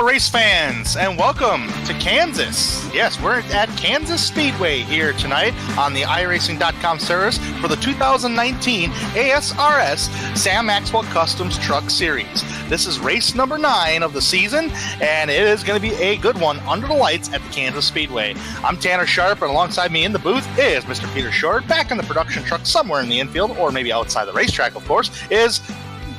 race fans, and welcome to Kansas. Yes, we're at Kansas Speedway here tonight on the iRacing.com service for the 2019 ASRS Sam Maxwell Customs Truck Series. This is race number 9 of the season, and it is going to be a good one under the lights at the Kansas Speedway. I'm Tanner Sharp, and alongside me in the booth is Mr. Peter Short, back in the production truck somewhere in the infield, or maybe outside the racetrack, of course, is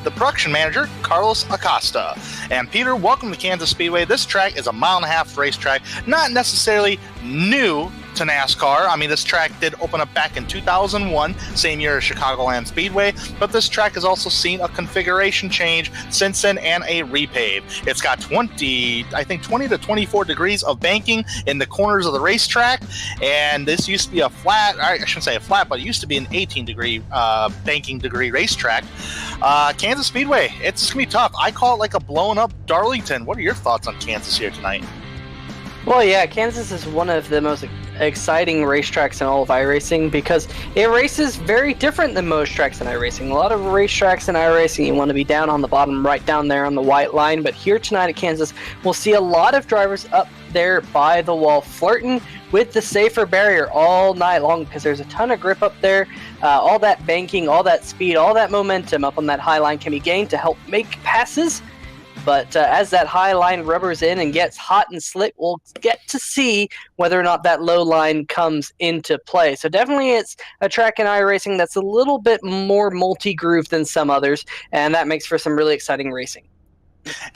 the production manager, Carlos Acosta. And Peter, welcome to Kansas Speedway. This track is a 1.5 mile racetrack, not necessarily new to NASCAR. I mean, this track did open up back in 2001, same year as Chicagoland Speedway, but this track has also seen a configuration change since then and a repave. It's got 20 to 24 degrees of banking in the corners of the racetrack, and this used to be a flat, I shouldn't say a flat, but it used to be an 18 degree banking degree racetrack. Kansas Speedway, it's going to be tough. I call it like a blown up Darlington. What are your thoughts on Kansas here tonight? Well, yeah, Kansas is one of the most exciting racetracks in all of iRacing because it races very different than most tracks in iRacing. A lot of racetracks in iRacing, you want to be down on the bottom, right down there on the white line, but here tonight at Kansas, we'll see a lot of drivers up there by the wall flirting with the safer barrier all night long because there's a ton of grip up there. All that banking, all that speed, all that momentum up on that high line can be gained to help make passes. But as that high line rubbers in and gets hot and slick, we'll get to see whether or not that low line comes into play. So definitely it's a track in iRacing that's a little bit more multi-groove than some others, and that makes for some really exciting racing.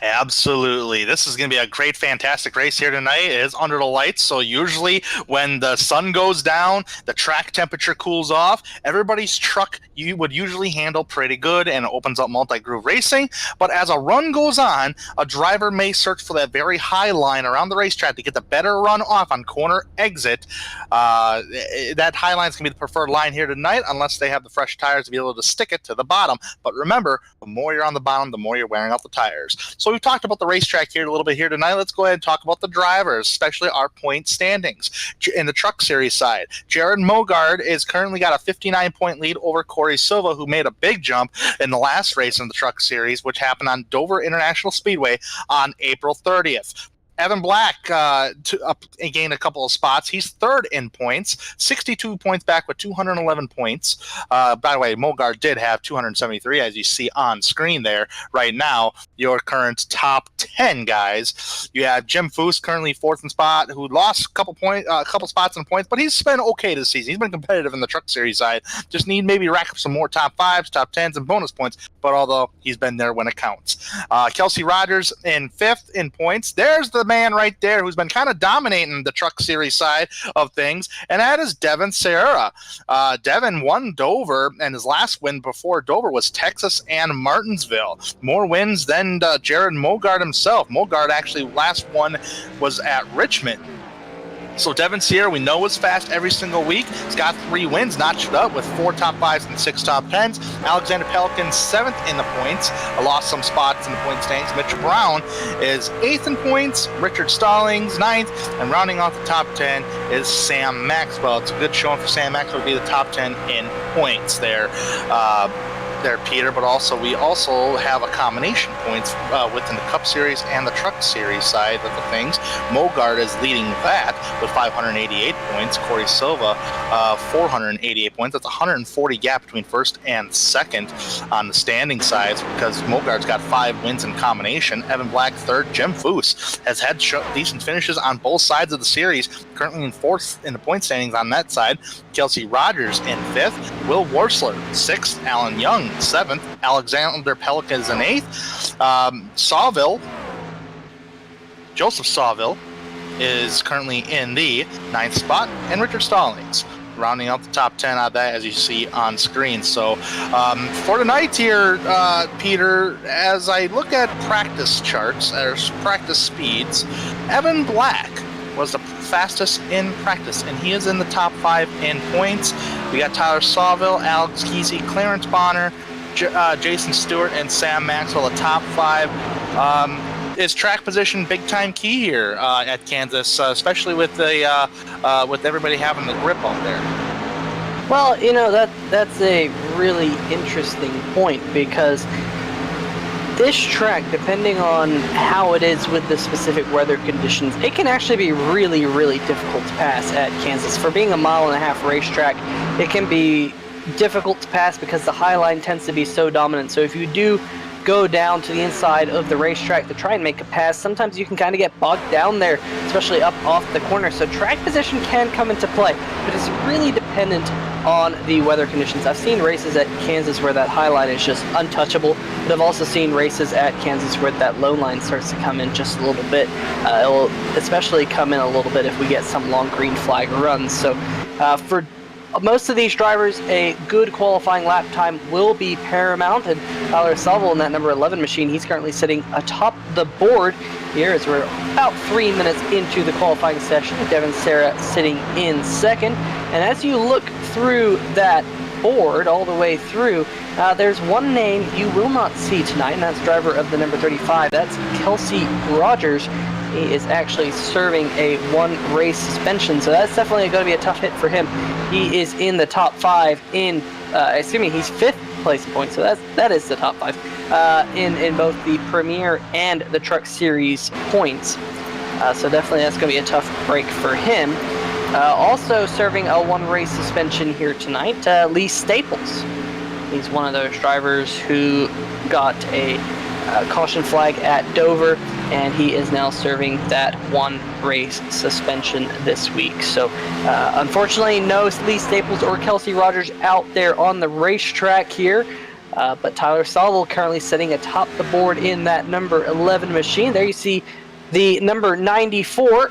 Absolutely. This is going to be a great, fantastic race here tonight. It is under the lights, so usually when the sun goes down, the track temperature cools off. Everybody's truck you would usually handle pretty good and it opens up multi-groove racing. But as a run goes on, a driver may search for that very high line around the racetrack to get the better run off on corner exit. That high line is going to be the preferred line here tonight unless they have the fresh tires to be able to stick it to the bottom. But remember, the more you're on the bottom, the more you're wearing out the tires. So we've talked about the racetrack here a little bit here tonight. Let's go ahead and talk about the drivers, especially our point standings. In the Truck Series side, Jared Mogard is currently got a 59-point lead over Corey Silva, who made a big jump in the last race in the Truck Series, which happened on Dover International Speedway on April 30th. Evan Black gained a couple of spots. He's third in points, 62 points back with 211 points. By the way, Mogard did have 273, as you see on screen there right now. Your current top 10 guys. You have Jim Foose, currently fourth in spot, who lost a couple spots in points, but he's been okay this season. He's been competitive in the Truck Series side. Just need maybe rack up some more top 5s, top 10s, and bonus points, but although he's been there when it counts. Kelsey Rogers in fifth in points. There's the man right there who's been kind of dominating the Truck Series side of things, and that is Devin Serra. Devin won Dover, and his last win before Dover was Texas and Martinsville. More wins than Jared Mogard himself. Mogard actually last one was at Richmond. So Devin Sierra, we know, is fast every single week. He's got 3 wins, notched up with 4 top 5s and 6 top 10s. Alexander Pelican, 7th in the points. Lost some spots in the point standings. Mitch Brown is 8th in points. Richard Stallings, 9th. And rounding off the top 10 is Sam Maxwell. It's a good showing for Sam Maxwell to be the top 10 in points there. Peter, but also we also have a combination points within the Cup Series and the Truck Series side of the things. Mogard is leading that with 588 points. Corey Silva, 488 points. That's a 140 gap between first and second on the standing sides because Mogard's got 5 wins in combination. Evan Black, third. Jim Foose has had decent finishes on both sides of the series, currently in fourth in the point standings on that side. Kelsey Rogers in fifth. Will Worsler, 6th. Alan Young, 7th. Alexander Pelican is in 8th. Joseph Sawville is currently in the 9th spot, and Richard Stallings rounding out the top 10 out of that, as you see on screen. So for tonight here, Peter, as I look at practice charts, or practice speeds, Evan Black was the fastest in practice, and he is in the top 5 in points. We got Tyler Sawville, Alex Kesey, Clarence Bonner, Jason Stewart, and Sam Maxwell, the top 5. Is track position big time key here at Kansas, especially with the with everybody having the grip out there? Well, you know, that's a really interesting point because this track, depending on how it is with the specific weather conditions, it can actually be really, really difficult to pass at Kansas. For being a 1.5-mile racetrack, it can be difficult to pass because the high line tends to be so dominant. So if you do go down to the inside of the racetrack to try and make a pass, sometimes you can kind of get bogged down there, especially up off the corner. So track position can come into play, but it's really dependent on the weather conditions. I've seen races at Kansas where that high line is just untouchable, but I've also seen races at Kansas where that low line starts to come in just a little bit. It will especially come in a little bit if we get some long green flag runs. So for most of these drivers, a good qualifying lap time will be paramount, and Tyler Salvo in that number 11 machine, he's currently sitting atop the board here as we're about 3 minutes into the qualifying session. Devin Serra sitting in second, and as you look through that board all the way through, there's one name you will not see tonight, and that's driver of the number 35. That's Kelsey Rogers. He is actually serving a 1-race suspension, so that's definitely going to be a tough hit for him. He is in the top 5 in, he's 5th place points, so that is the top 5 in both the Premier and the Truck Series points. So definitely that's going to be a tough break for him. Also serving a 1-race suspension here tonight, Lee Staples. He's one of those drivers who got a caution flag at Dover, and he is now serving that 1-race suspension this week. So unfortunately, no Lee Staples or Kelsey Rogers out there on the racetrack here, but Tyler Salvo currently sitting atop the board in that number 11 machine. There you see the number 94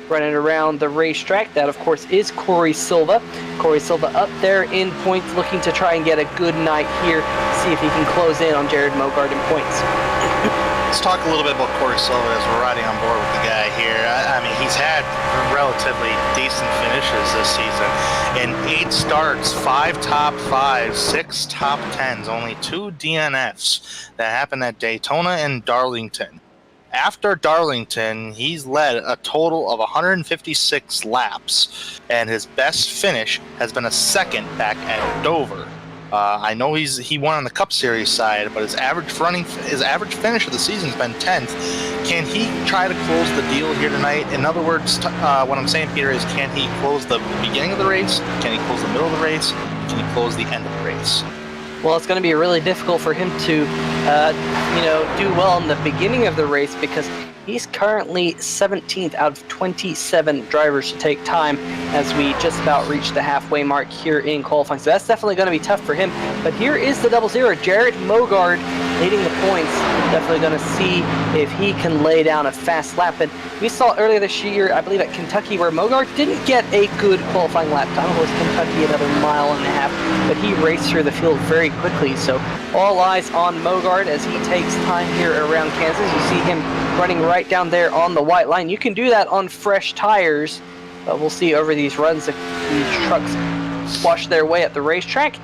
running around the racetrack. That, of course, is Corey Silva. Corey Silva up there in points, looking to try and get a good night here, see if he can close in on Jared Mogard in points. Let's talk a little bit about Corey Silva as we're riding on board with the guy here. I mean, he's had relatively decent finishes this season. In 8 starts, 5 top 5s, 6 top 10s, only 2 DNFs that happened at Daytona and Darlington. After Darlington, he's led a total of 156 laps, and his best finish has been a second back at Dover. I know he won on the Cup Series side, but his average finish of the season has been 10th. Can he try to close the deal here tonight? In other words, what I'm saying, Peter, is can he close the beginning of the race? Can he close the middle of the race? Can he close the end of the race? Well, it's going to be really difficult for him to, do well in the beginning of the race because he's currently 17th out of 27 drivers to take time as we just about reach the halfway mark here in qualifying. So that's definitely going to be tough for him. But here is the 0-0. Jared Mogard leading the points. Definitely going to see if he can lay down a fast lap. And we saw earlier this year, I believe at Kentucky, where Mogard didn't get a good qualifying lap time. It was Kentucky another 1.5 miles, but he raced through the field very quickly. So all eyes on Mogard as he takes time here around Kansas. You see him running right down there on the white line. You can do that on fresh tires, but we'll see over these runs if these trucks wash their way at the racetrack.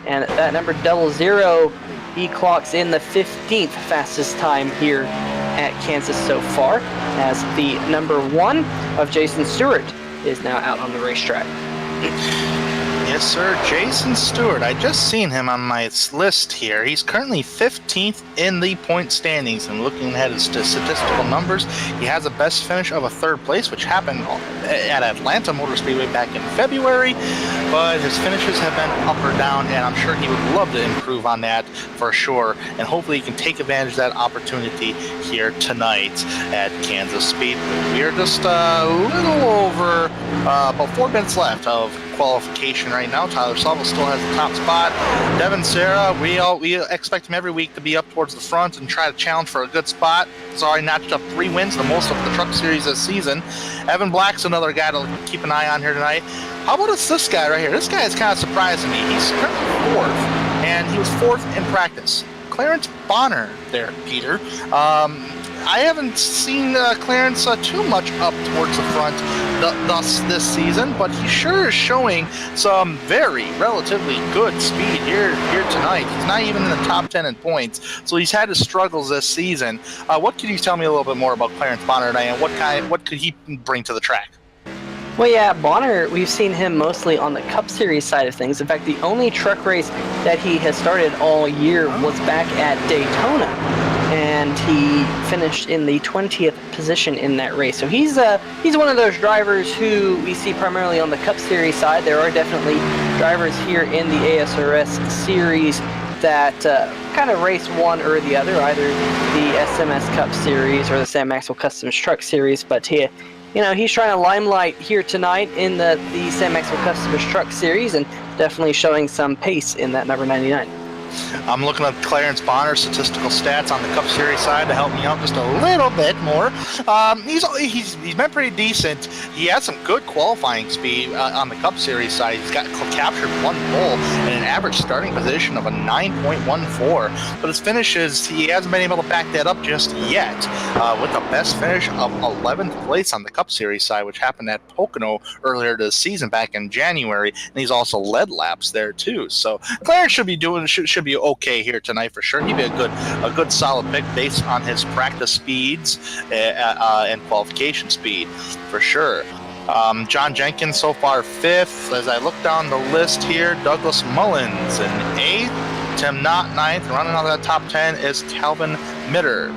And that number 0-0, he clocks in the 15th fastest time here at Kansas so far, as the number 1 of Jason Stewart is now out on the racetrack. Yes, sir. Jason Stewart. I just seen him on my list here. He's currently 15th in the point standings, and looking at his statistical numbers, he has a best finish of a 3rd place, which happened at Atlanta Motor Speedway back in February, but his finishes have been up or down, and I'm sure he would love to improve on that for sure, and hopefully he can take advantage of that opportunity here tonight at Kansas Speedway. We are just a little over about 4 minutes left of qualification right now. Tyler Salvo still has the top spot. Devin Serra, we expect him every week to be up towards the front and try to challenge for a good spot. He's already notched up 3 wins, the most of the Truck Series this season. Evan Black's another guy to keep an eye on here tonight. How about this guy right here? This guy is kind of surprising me. He's currently 4th, and he was 4th in practice. Clarence Bonner there, Peter. I haven't seen Clarence too much up towards the front thus this season, but he sure is showing some very relatively good speed here tonight. He's not even in the top 10 in points, so he's had his struggles this season. What could you tell me a little bit more about Clarence Bonner tonight, and what could he bring to the track? Well, yeah, Bonner, we've seen him mostly on the Cup Series side of things. In fact, the only truck race that he has started all year was back at Daytona. and he finished in the 20th position in that race. So he's one of those drivers who we see primarily on the Cup Series side. There are definitely drivers here in the ASRS series that kind of race one or the other, either the SMS Cup Series or the Sam Maxwell Customs Truck Series. But he's trying to limelight here tonight in the Sam Maxwell Customs Truck Series, and definitely showing some pace in that number 99. I'm looking at Clarence Bonner's statistical stats on the Cup Series side to help me out just a little bit more. He's been pretty decent. He has some good qualifying speed on the Cup Series side. He's got captured one pole and an average starting position of a 9.14. But his finishes, he hasn't been able to back that up just yet. With the best finish of 11th place on the Cup Series side, which happened at Pocono earlier this season back in January, and he's also led laps there too. So Clarence should be okay here tonight for sure. He'd be a good solid pick based on his practice speeds and qualification speed for sure. John Jenkins so far 5th. As I look down the list here, Douglas Mullins in 8th, Tim Knott 9th. Running out of that top 10 is Calvin Miller.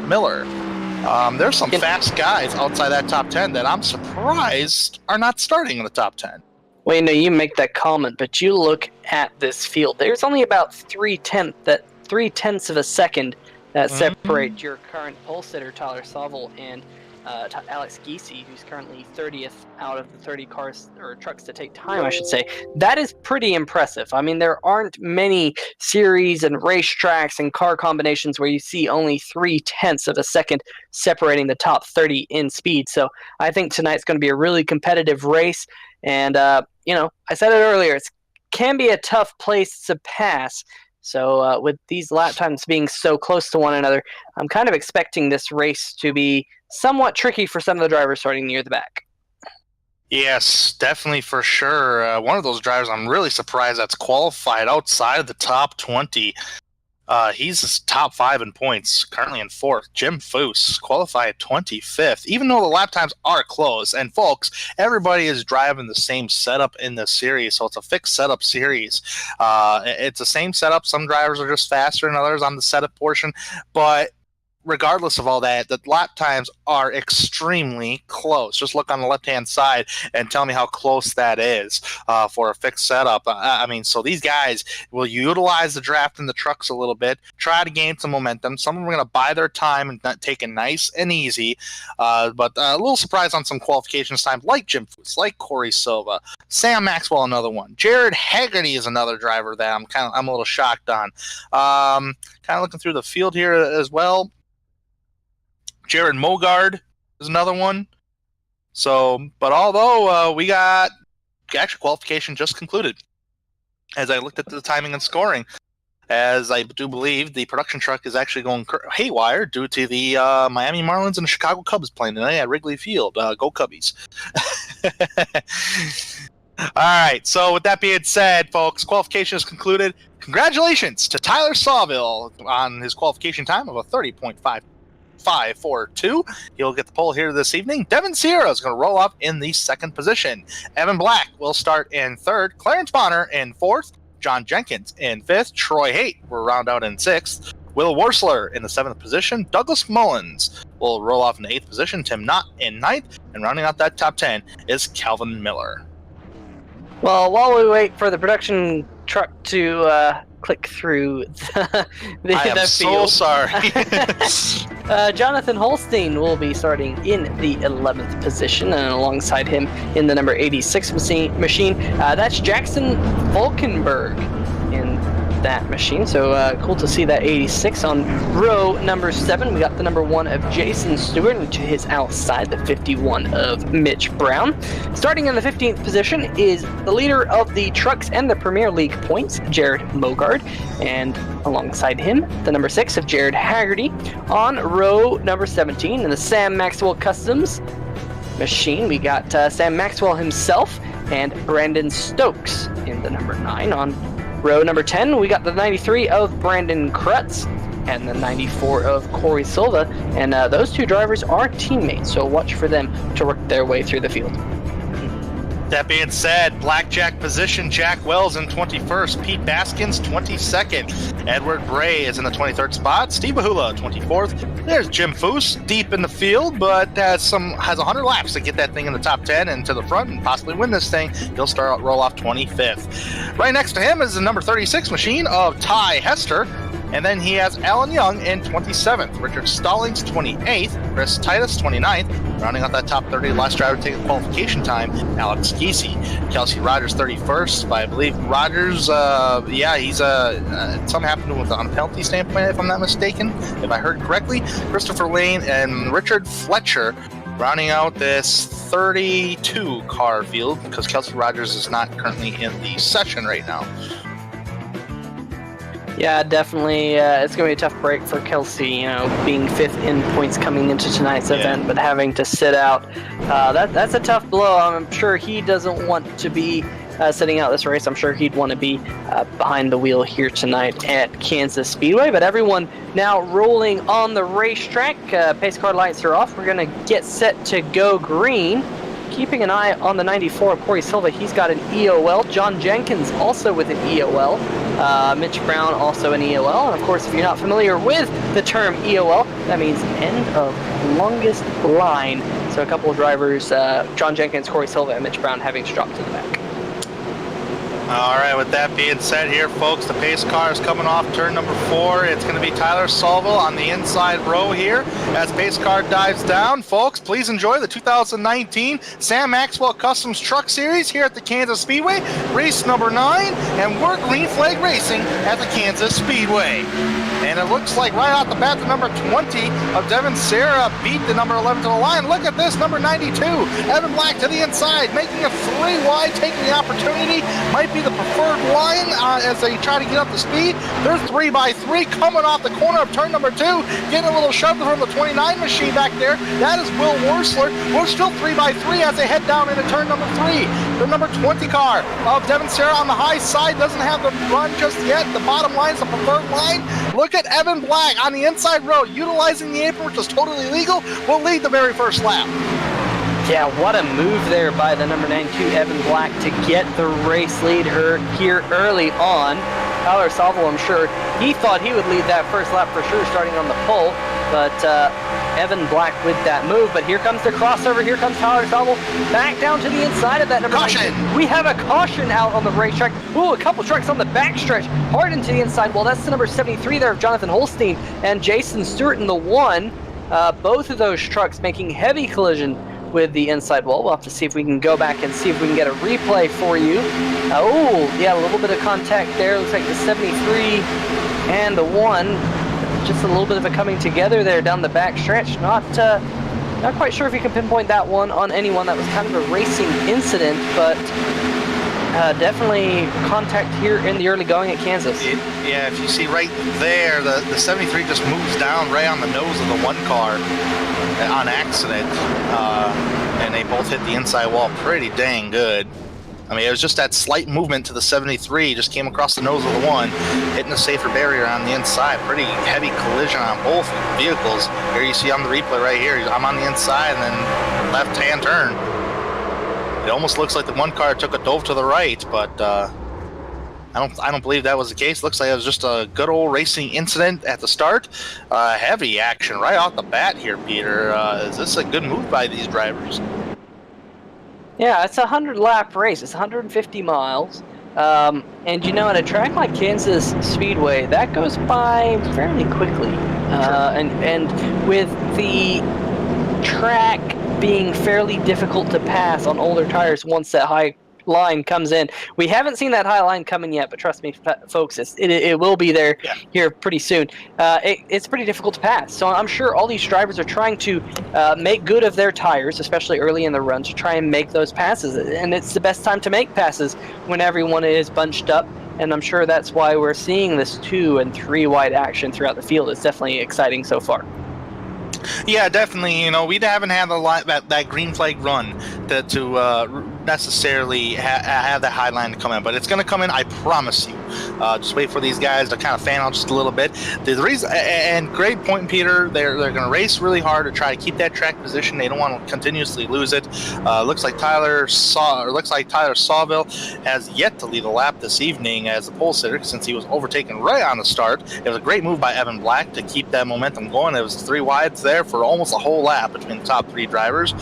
There's some fast guys outside that top 10 that I'm surprised are not starting in the top 10. Well, you make that comment, but you look at this field. There's only about 3/10 of a second that separate your current pole sitter, Tyler Sauvel, and Alex Giese, who's currently 30th out of the 30 cars or trucks to take time, I should say. That is pretty impressive. I mean, there aren't many series and racetracks and car combinations where you see only 3/10 of a second separating the top 30 in speed. So I think tonight's going to be a really competitive race. And, I said it earlier, it can be a tough place to pass. So with these lap times being so close to one another, I'm kind of expecting this race to be somewhat tricky for some of the drivers starting near the back. Yes, definitely for sure. One of those drivers I'm really surprised that's qualified outside of the top 20. He's top 5 in points, currently in 4th. Jim Foose, qualified 25th, even though the lap times are close. And folks, everybody is driving the same setup in this series, so it's a fixed setup series. It's the same setup. Some drivers are just faster than others on the setup portion, but regardless of all that, the lap times are extremely close. Just look on the left-hand side and tell me how close that is for a fixed setup. So these guys will utilize the draft in the trucks a little bit, try to gain some momentum. Some of them are going to buy their time and not take it nice and easy. But a little surprise on some qualifications time, like Jim Foose, like Corey Silva, Sam Maxwell, another one. Jared Haggerty is another driver that I'm a little shocked on. Kind of looking through the field here as well. Jared Mogard is another one. So, but although we got actual qualification just concluded, as I looked at the timing and scoring, as I do believe the production truck is actually going haywire due to the Miami Marlins and the Chicago Cubs playing tonight at Wrigley Field. Go Cubbies. All right, so with that being said, folks, qualification is concluded. Congratulations to Tyler Sauvel on his qualification time of a 30.542. He'll get the pole here this evening. Devin Sierra is going to roll up in the 2nd position. Evan Black will start in 3rd. Clarence Bonner in 4th. John Jenkins in 5th. Troy Haight will round out in 6th. Will Worsler in the 7th position. Douglas Mullins will roll off in the 8th position. Tim Knott in 9th. And rounding out that top 10 is Calvin Miller. Well, while we wait for the production truck to click through the I am so sorry. Jonathan Holstein will be starting in the 11th position, and alongside him in the number 86 machine, that's Jackson Volkenberg in that machine. So cool to see that 86 on row number 7. We got the number 1 of Jason Stewart, and to his outside the 51 of Mitch Brown. Starting in the 15th position is the leader of the trucks and the Premier League points, Jared Mogard, and alongside him the number 6 of Jared Haggerty. On row number 17 in the Sam Maxwell Customs machine, we got Sam Maxwell himself and Brandon Stokes in the number 9. On row number 10, we got the 93 of Brandon Krutz and the 94 of Corey Silva, and those two drivers are teammates, so watch for them to work their way through the field. That being said, blackjack position, Jack Wells in 21st, Pete Baskins 22nd, Edward Bray is in the 23rd spot, Steve Bahula 24th. There's Jim Foose deep in the field, but has 100 laps to get that thing in the top 10 and to the front and possibly win this thing. He'll roll off 25th. Right next to him is the number 36 machine of Ty Hester. And then he has Alan Young in 27th, Richard Stallings 28th, Chris Titus 29th, rounding out that top 30, last driver to take a qualification time, Alex Giese. Kelsey Rogers 31st, but I believe Rogers, he's something happened with on a penalty standpoint, if I'm not mistaken, if I heard correctly. Christopher Lane and Richard Fletcher rounding out this 32 car field, because Kelsey Rogers is not currently in the session right now. Yeah, definitely. It's going to be a tough break for Kelsey, being 5th in points coming into tonight's event, but having to sit out. That's a tough blow. I'm sure he doesn't want to be sitting out this race. I'm sure he'd want to be behind the wheel here tonight at Kansas Speedway. But everyone now rolling on the racetrack. Pace car lights are off. We're going to get set to go green. Keeping an eye on the 94 of Corey Silva, he's got an EOL. John Jenkins also with an EOL. Mitch Brown also an EOL. And of course, if you're not familiar with the term EOL, that means end of longest line. So a couple of drivers, John Jenkins, Corey Silva, and Mitch Brown having dropped to the back. All right, with that being said here, folks, the pace car is coming off turn number 4. It's going to be Tyler Solville on the inside row here as pace car dives down. Folks, please enjoy the 2019 Sam Maxwell Customs Truck Series here at the Kansas Speedway, race number 9, and we're green flag racing at the Kansas Speedway. And it looks like right off the bat, the number 20 of Devin Serra beat the number 11 to the line. Look at this, number 92, Evan Black to the inside, making a 3 wide, taking the opportunity. Might be the preferred line as they try to get up to speed. They're 3x3 coming off the corner of turn number 2, getting a little shove from the 29 machine back there. That is Will Worsler. We're still 3x3 as they head down into turn number 3. The number 20 car of Devin Serra on the high side doesn't have the run just yet. The bottom line is the preferred line. Look at Evan Black on the inside road, utilizing the apron, which is totally legal, will lead the very first lap. Yeah, what a move there by the number 92, Evan Black, to get the race lead here early on. Tyler Solville, I'm sure, he thought he would lead that first lap for sure, starting on the pole, but Evan Black with that move. But here comes the crossover, here comes Tyler Solville, back down to the inside of that number 92. We have a caution out on the racetrack. Ooh, a couple trucks on the backstretch, hard into the inside. Well, that's the number 73 there of Jonathan Holstein and Jason Stewart in the 1. Both of those trucks making heavy collision with the inside wall. We'll have to see if we can go back and see if we can get a replay for you. Oh, yeah, a little bit of contact there. Looks like the 73 and the 1. Just a little bit of a coming together there down the back stretch. Not quite sure if you can pinpoint that one on anyone. That was kind of a racing incident, but definitely contact here in the early going at Kansas. Yeah, if you see right there, the 73 just moves down right on the nose of the 1 car on accident, and they both hit the inside wall pretty dang good. I mean, it was just that slight movement to the 73, just came across the nose of the 1, hitting the safer barrier on the inside. Pretty heavy collision on both vehicles. Here you see on the replay right here, I'm on the inside and then left-hand turn. It almost looks like the 1 car took a dove to the right, but I don't believe that was the case. Looks like it was just a good old racing incident at the start. Heavy action right off the bat here, Peter. Is this a good move by these drivers? Yeah, it's a 100-lap race. It's 150 miles. And at a track like Kansas Speedway, that goes by fairly quickly. And with the track being fairly difficult to pass on older tires once that high line comes in. We haven't seen that high line coming yet, but trust me, folks, it will be there here pretty soon. It's pretty difficult to pass, so I'm sure all these drivers are trying to make good of their tires, especially early in the run, to try and make those passes, and it's the best time to make passes when everyone is bunched up, and I'm sure that's why we're seeing this 2 and 3 wide action throughout the field. It's definitely exciting so far. Yeah, definitely. We haven't had that green flag run to necessarily have that high line to come in, but it's going to come in, I promise you. Just wait for these guys to kind of fan out just a little bit. The reason, and great point, Peter, they're going to race really hard to try to keep that track position. They don't want to continuously lose it. Looks like Tyler Sawville has yet to lead a lap this evening as a pole sitter since he was overtaken right on the start. It was a great move by Evan Black to keep that momentum going. It was 3 wides there for almost a whole lap between the top 3 drivers.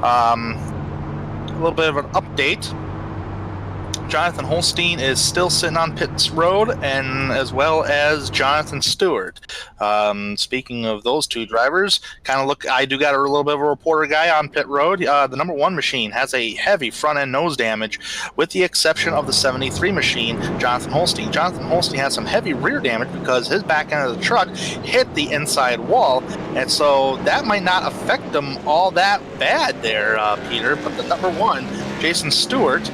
A little bit of an update. Jonathan Holstein is still sitting on pit road, and as well as Jonathan Stewart. Speaking of those 2 drivers, I do got a little bit of a reporter guy on pit road. The number 1 machine has a heavy front end nose damage, with the exception of the 73 machine, Jonathan Holstein. Jonathan Holstein has some heavy rear damage because his back end of the truck hit the inside wall, and so that might not affect him all that bad there, Peter. But the number 1, Jason Stewart,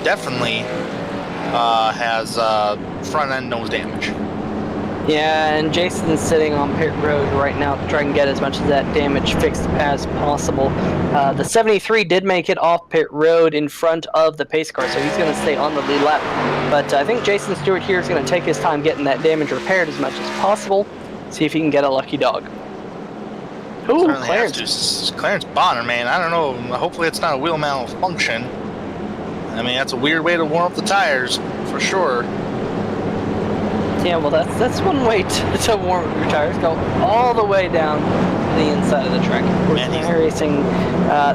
definitely has front end nose damage. Yeah, and Jason's sitting on pit road right now to try and get as much of that damage fixed as possible. The 73 did make it off pit road in front of the pace car, so he's going to stay on the lead lap. But I think Jason Stewart here is going to take his time getting that damage repaired as much as possible. See if he can get a lucky dog. Ooh, Clarence Bonner, man. I don't know. Hopefully it's not a wheel malfunction. I mean, that's a weird way to warm up the tires, for sure. Yeah, well, that's one way to warm up your tires. Go all the way down to the inside of the track. Of course, in iRacing,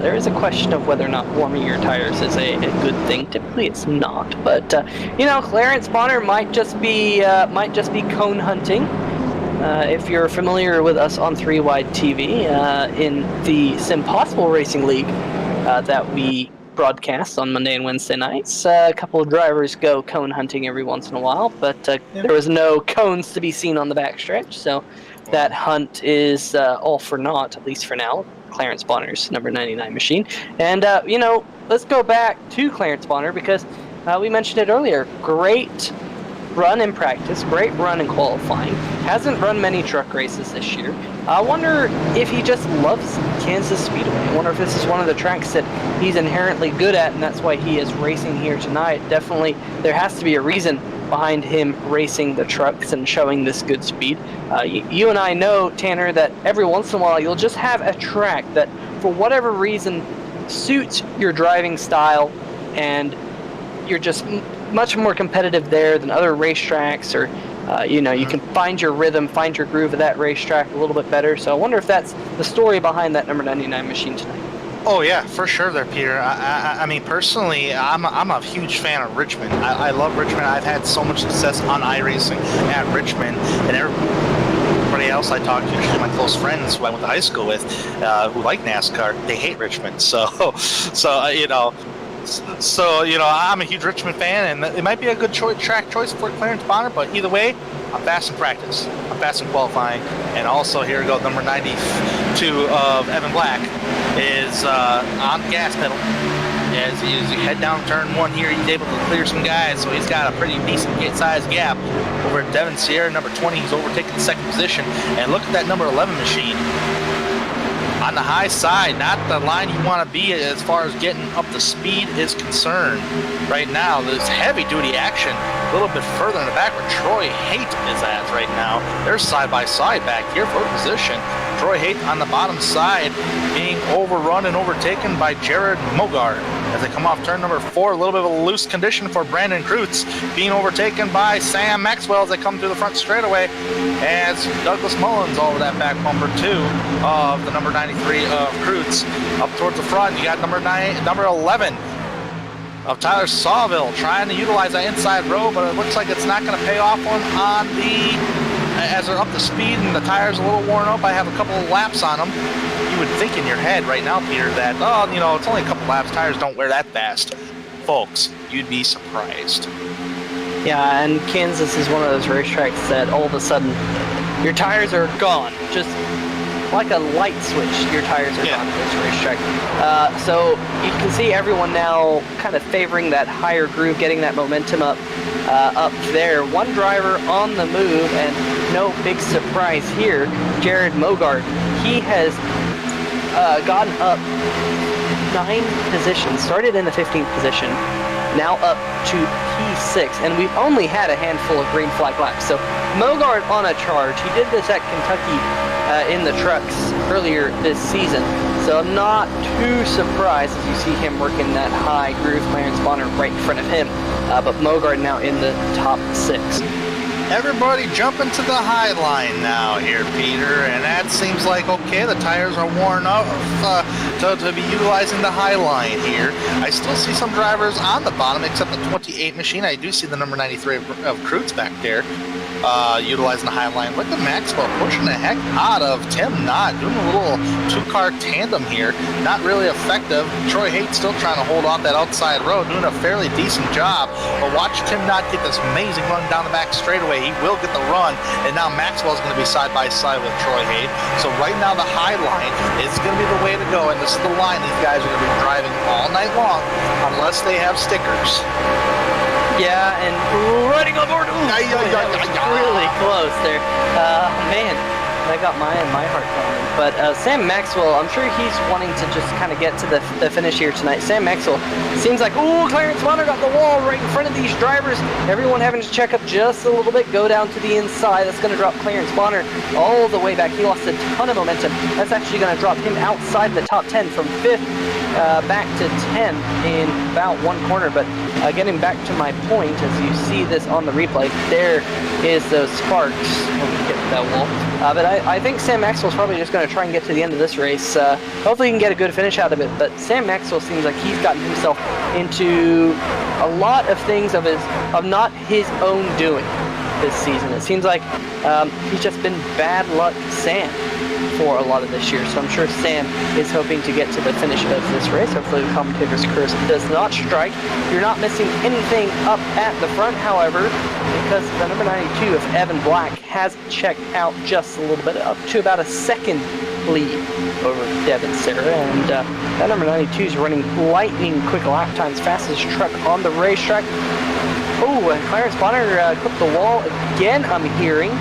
there is a question of whether or not warming your tires is a good thing. Typically, it's not. But Clarence Bonner might just be cone hunting. If you're familiar with us on 3 Wide TV in the Simpossible Racing League that we broadcast on Monday and Wednesday nights. A couple of drivers go cone hunting every once in a while, but there was no cones to be seen on the backstretch, so that hunt is all for naught, at least for now. Clarence Bonner's number 99 machine. And, let's go back to Clarence Bonner because we mentioned it earlier. Great run in practice, great run in qualifying. Hasn't run many truck races this year. I wonder if he just loves Kansas Speedway. I wonder if this is one of the tracks that he's inherently good at, and that's why he is racing here tonight. Definitely, there has to be a reason behind him racing the trucks and showing this good speed. You and I know, Tanner, that every once in a while you'll just have a track that, for whatever reason, suits your driving style, and you're just much more competitive there than other racetracks, or you can find your rhythm, find your groove of that racetrack a little bit better. So I wonder if that's the story behind that number 99 machine tonight. Oh yeah, for sure there, Peter. I mean, personally, I'm a huge fan of Richmond. I love Richmond. I've had so much success on iRacing at Richmond, and everybody else I talk to, usually my close friends who I went to high school with, who like NASCAR, they hate Richmond. So I'm a huge Richmond fan, and it might be a good track choice for Clarence Bonner, but either way, I'm fast in practice. I'm fast in qualifying. And also, here we go, number 92 of Evan Black is on the gas pedal. As you head down turn 1 here, he's able to clear some guys, so he's got a pretty decent sized gap over at Devin Sierra, number 20. He's overtaking the 2nd position. And look at that number 11 machine. On the high side, not the line you want to be as far as getting up the speed is concerned. Right now, there's heavy-duty action a little bit further in the back where Troy Haight is at right now. They're side-by-side back here for position. Troy Haight on the bottom side being overrun and overtaken by Jared Mogard. As they come off turn number 4, a little bit of a loose condition for Brandon Kreutz, being overtaken by Sam Maxwell as they come through the front straightaway, as Douglas Mullins over that back bumper 2 of the number 93 of Kreutz. Up towards the front, you got number 11 of Tyler Sawville trying to utilize that inside road, but it looks like it's not going to pay off on the, as they're up to speed and the tires a little worn up. I have a couple of laps on them. You would think in your head right now, Peter, that, it's only a couple laps. Tires don't wear that fast. Folks, you'd be surprised. Yeah, and Kansas is one of those racetracks that all of a sudden your tires are gone. Just like a light switch, your tires are gone at this racetrack. So you can see everyone now kind of favoring that higher groove, getting that momentum up there. One driver on the move, and no big surprise here, Jared Mogard. He has gotten up 9 positions, started in the 15th position, now up to P6, and we've only had a handful of green flag laps. So Mogart on a charge. He did this at Kentucky in the trucks earlier this season. So I'm not too surprised as you see him working that high groove. Clarence Bonner right in front of him, but Mogart now in the top 6. Everybody jumping to the high line now here, Peter, and that seems like, okay, the tires are worn up to be utilizing the high line here. I still see some drivers on the bottom, except the 28 machine. I do see the number 93 of Kreutz back there. Utilizing the high line. Look at Maxwell pushing the heck out of Tim Knott, doing a little two-car tandem here. Not really effective. Troy Haight still trying to hold off that outside road, doing a fairly decent job. But watch Tim Knott get this amazing run down the back straightaway. He will get the run, and now Maxwell's going to be side by side with Troy Haight. So right now the high line is going to be the way to go, and this is the line these guys are going to be driving all night long, unless they have stickers. Yeah, and running on board. Ooh, that was really close there. Man, that got my heart pounding. But Sam Maxwell, I'm sure he's wanting to just kind of get to the finish here tonight. Sam Maxwell seems like, ooh, Clarence Bonner got the wall right in front of these drivers. Everyone having to check up just a little bit, go down to the inside. That's going to drop Clarence Bonner all the way back. He lost a ton of momentum. That's actually going to drop him outside the top 10 from 5th back to 10 in about 1 corner. But getting back to my point, as you see this on the replay, there is those sparks when we get to that wall. But I think Sam Maxwell's probably just going to try and get to the end of this race. Hopefully he can get a good finish out of it. But Sam Maxwell seems like he's gotten himself into a lot of things of not his own doing this season. It seems like he's just been bad luck Sam for a lot of this year. So I'm sure Sam is hoping to get to the finish of this race. Hopefully the commentator's curse does not strike. You're not missing anything up at the front, however, because the number 92 of Evan Black has checked out just a little bit, up to about a second lead over Devin Serra. And that number 92 is running lightning quick lap times, fastest truck on the racetrack. Oh, and Clarence Bonner clipped the wall again, I'm hearing,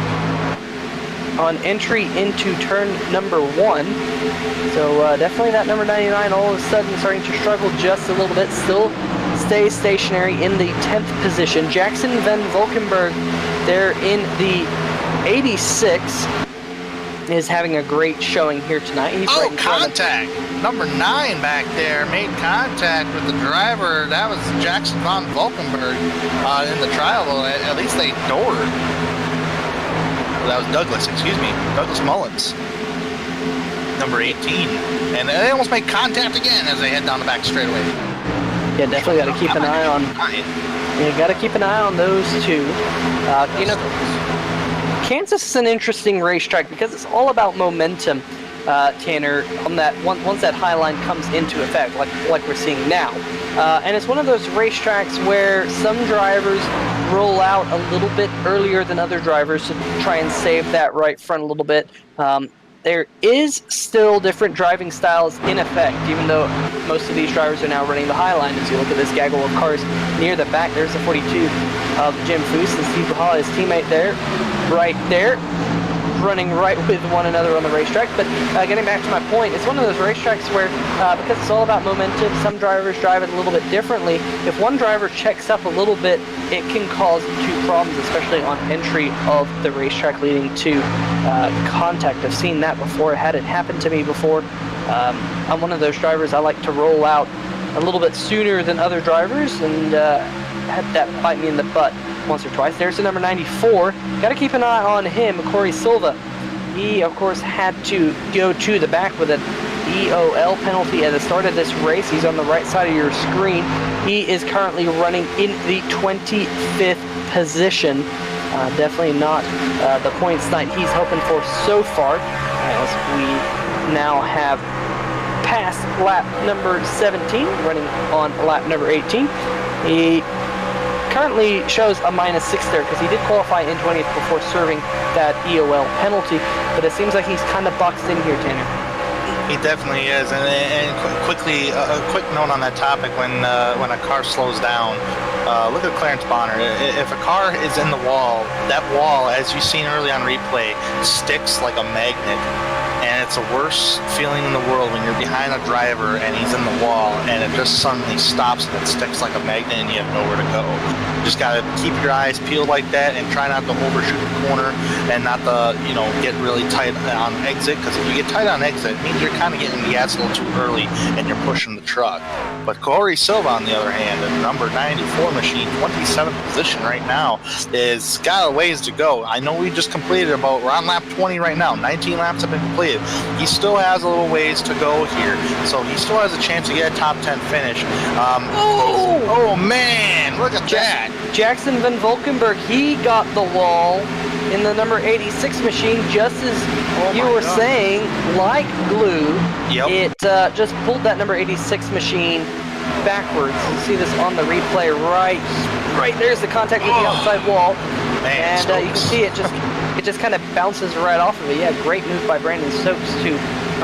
on entry into turn number 1. So definitely that number 99 all of a sudden starting to struggle just a little bit. Still stays stationary in the 10th position. Jackson Van Valkenburg there in the 86 is having a great showing here tonight. He's right in contact! Number 9 back there made contact with the driver. That was Jackson Van Valkenburg in the trial. At least they doored. That was Douglas Mullins, number 18, and they almost make contact again as they head down the back straightaway. Yeah, definitely got to keep an eye on. Yeah, got to keep an eye on those two. You know, Kansas is an interesting racetrack because it's all about momentum. Tanner, on that once that high line comes into effect, like we're seeing now, and it's one of those racetracks where some drivers roll out a little bit earlier than other drivers to try and save that right front a little bit. There is still different driving styles in effect, even though most of these drivers are now running the high line. As you look at this gaggle of cars near the back, there's the 42 of Jim Foose and Steve Hall, his teammate there, right there, running right with one another on the racetrack. But getting back to my point, it's one of those racetracks where, because it's all about momentum, some drivers drive it a little bit differently. If one driver checks up a little bit, it can cause two problems, especially on entry of the racetrack leading to contact. I've seen that before. Had it happen to me before. I'm one of those drivers, I like to roll out a little bit sooner than other drivers, and had that bite me in the butt once or twice. There's the number 94. Got to keep an eye on him, Corey Silva. He, of course, had to go to the back with an EOL penalty at the start of this race. He's on the right side of your screen. He is currently running in the 25th position. Definitely not the points night he's hoping for so far, as we now have passed lap number 17, running on lap number 18. He currently shows a -6 there because he did qualify in 20th before serving that EOL penalty, but it seems like he's kind of boxed in here, Tanner. He definitely is, and quickly, a quick note on that topic: when a car slows down, look at Clarence Bonner. If a car is in the wall, that wall, as you've seen early on replay, sticks like a magnet. And it's the worst feeling in the world when you're behind a driver and he's in the wall and it just suddenly stops and it sticks like a magnet and you have nowhere to go. You just gotta keep your eyes peeled like that and try not to overshoot the corner and not to, you know, get really tight on exit, because if you get tight on exit, it means you're kind of getting the gas a little too early and you're pushing the truck. But Corey Silva, on the other hand, the number 94 machine, 27th position right now, is got a ways to go. I know we just completed we're on lap 20 right now. 19 laps have been completed. He still has a little ways to go here, so he still has a chance to get a top 10 finish. Oh man, look at that. Jackson Van Valkenburg, he got the wall in the number 86 machine, just as you were saying, like glue. Yep. It just pulled that number 86 machine backwards. You see this on the replay right there's the contact with the outside wall. Man, and you can see it just kind of bounces right off of it. Yeah, great move by Brandon Stokes to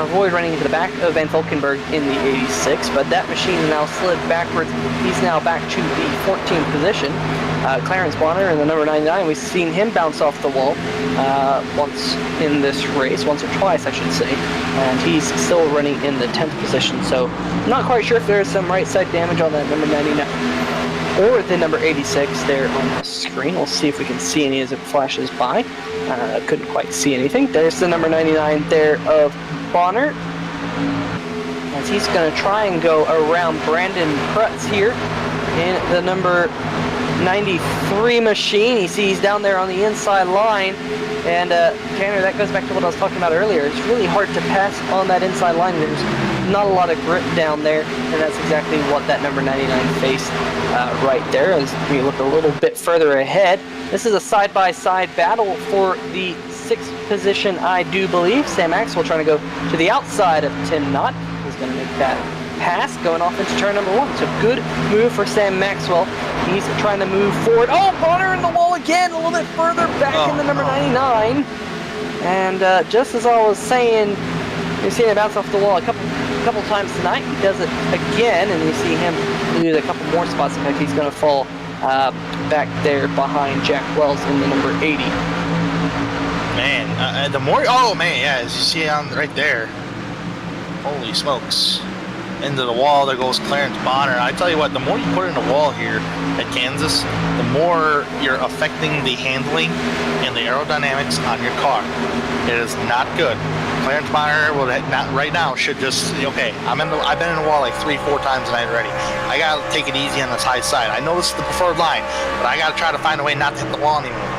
avoid running into the back of Van Valkenburg in the 86, but that machine now slid backwards. He's now back to the 14th position. Clarence Bonner in the number 99, we've seen him bounce off the wall once in this race, once or twice I should say, and he's still running in the 10th position, so I'm not quite sure if there's some right side damage on that number 99 or the number 86 there on the screen. We'll see if we can see any as it flashes by. Couldn't quite see anything. There's the number 99 there of Bonner, as he's going to try and go around Brandon Krutz here in the number 93 machine. You see he's down there on the inside line, and Tanner, that goes back to what I was talking about earlier. It's really hard to pass on that inside line. There's not a lot of grip down there, and that's exactly what that number 99 faced right there. As we look a little bit further ahead, this is a side-by-side battle for the 6th position, I do believe. Sam Maxwell trying to go to the outside of Tim Knott. He's going to make that pass going off into turn number 1. So good move for Sam Maxwell. He's trying to move forward. Oh, Bonner in the wall again, a little bit further back in the number 99. And just as I was saying, you've seen him bounce off the wall a couple times tonight. He does it again, and you see him lose a couple more spots. In fact, he's going to fall back there behind Jack Wells in the number 80. Man, the more, oh man, yeah, as you see on right there, holy smokes. Into the wall, there goes Clarence Bonner. I tell you what, the more you put in the wall here at Kansas, the more you're affecting the handling and the aerodynamics on your car. It is not good. Clarence Bonner will not right now should just, okay, I've been in the wall like 3-4 times tonight already. I gotta take it easy on this high side. I know this is the preferred line, but I gotta try to find a way not to hit the wall anymore.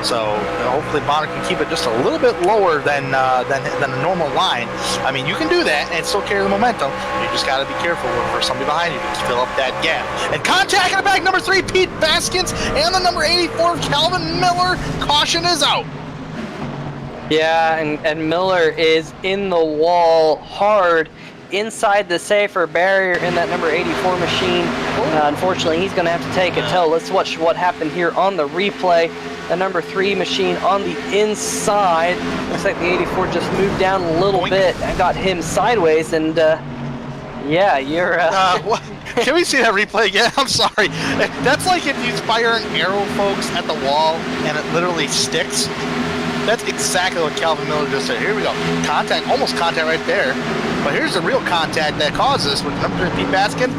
So hopefully Bonner can keep it just a little bit lower than a normal line. I mean, you can do that and still carry the momentum. You just got to be careful for somebody behind you to fill up that gap. And contact in the back, number 3, Pete Baskins, and the number 84, Calvin Miller. Caution is out. Yeah, and Miller is in the wall hard inside the safer barrier in that number 84 machine. Unfortunately, he's going to have to take a tow. Let's watch what happened here on the replay. The number 3 machine on the inside. Looks like the 84 just moved down a little bit and got him sideways. And yeah, you're. Can we see that replay again? I'm sorry. That's like if you fire an arrow, folks, at the wall and it literally sticks. That's exactly what Calvin Miller just said. Here we go. Contact, almost contact right there. But here's the real contact that caused this with number 3 Pete Baskin.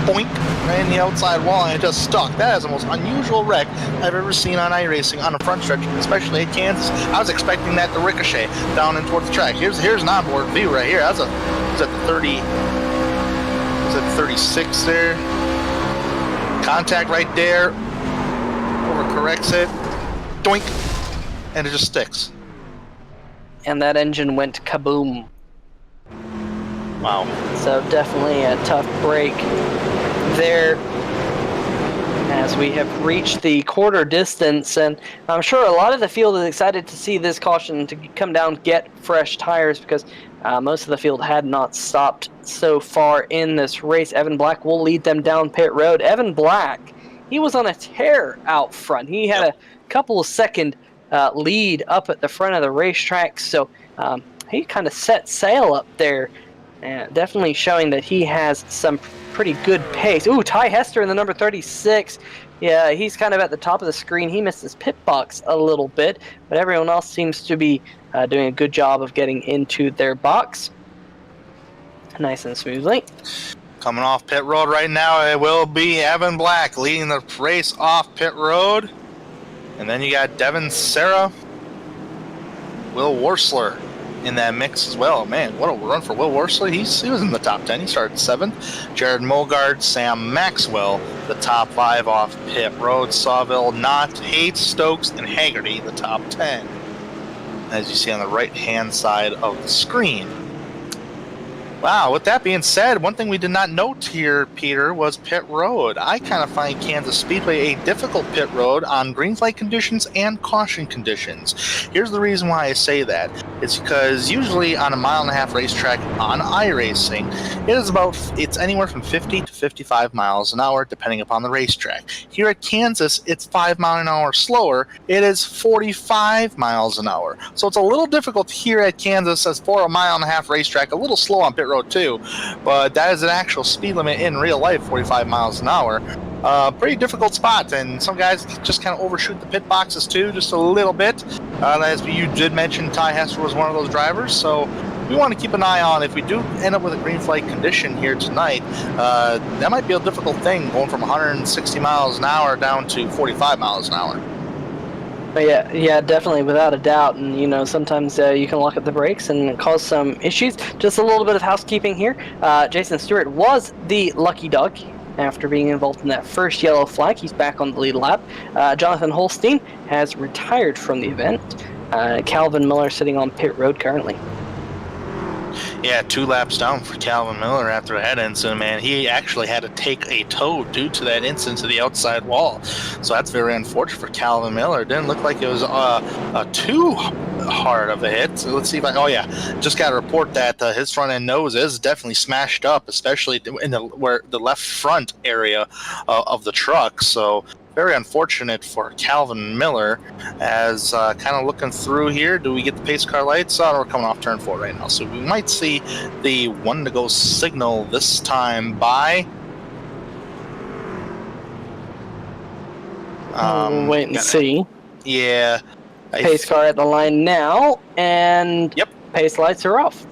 Boink, right in the outside wall, and it just stuck. That is the most unusual wreck I've ever seen on iRacing on a front stretch, especially at Kansas. I was expecting that to ricochet down and towards the track. Here's an onboard view right here. That's was at the 30. Was at 36 there. Contact right there. Overcorrects it. Doink, and it just sticks. And that engine went kaboom. Wow. So definitely a tough break there as we have reached the quarter distance, and I'm sure a lot of the field is excited to see this caution to come down, get fresh tires, because most of the field had not stopped so far in this race. Evan Black will lead them down pit road. Evan Black, he was on a tear out front. He had a couple of second lead up at the front of the racetrack, so he kind of set sail up there. Definitely showing that he has some pretty good pace. Ooh, Ty Hester in the number 36. Yeah, he's kind of at the top of the screen. He missed his pit box a little bit, but everyone else seems to be doing a good job of getting into their box nice and smoothly. Coming off pit road right now, it will be Evan Black leading the race off pit road. And then you got Devin Serra, Will Worsler in that mix as well. Man, what a run for Will Worsler. He was in the top 10. He started 7th. Jared Mogard, Sam Maxwell, the top 5 off pit road. Sawville, Knott, Haight, Stokes, and Haggerty, the top 10. As you see on the right-hand side of the screen. Wow, with that being said, one thing we did not note here, Peter, was pit road. I kind of find Kansas Speedway a difficult pit road on green flag conditions and caution conditions. Here's the reason why I say that. It's because usually on a 1.5-mile racetrack on iRacing, it's anywhere from 50 to 55 miles an hour, depending upon the racetrack. Here at Kansas, it's 5 miles an hour slower. It is 45 miles an hour. So it's a little difficult here at Kansas as for a 1.5-mile racetrack, a little slow on pit road too, but that is an actual speed limit in real life, 45 miles an hour. Pretty difficult spot, and some guys just kind of overshoot the pit boxes too, just a little bit. As you did mention, Ty Hester was one of those drivers, so we want to keep an eye on if we do end up with a green flag condition here tonight. That might be a difficult thing, going from 160 miles an hour down to 45 miles an hour. Yeah, definitely, without a doubt. And, sometimes you can lock up the brakes and cause some issues. Just a little bit of housekeeping here. Jason Stewart was the lucky dog after being involved in that first yellow flag. He's back on the lead lap. Jonathan Holstein has retired from the event. Calvin Miller sitting on pit road currently. Yeah, 2 laps down for Calvin Miller after a head incident, man. He actually had to take a tow due to that incident to the outside wall. So that's very unfortunate for Calvin Miller. It didn't look like it was too hard of a hit. So let's see if just got to report that his front end nose is definitely smashed up, especially in the left front area of the truck. So very unfortunate for Calvin Miller. As kind of looking through here, do we get the pace car lights on? We're coming off turn 4 right now, so we might see the 1 to go signal this time by. Wait and see. Yeah. Pace car at the line now, and yep, pace lights are off.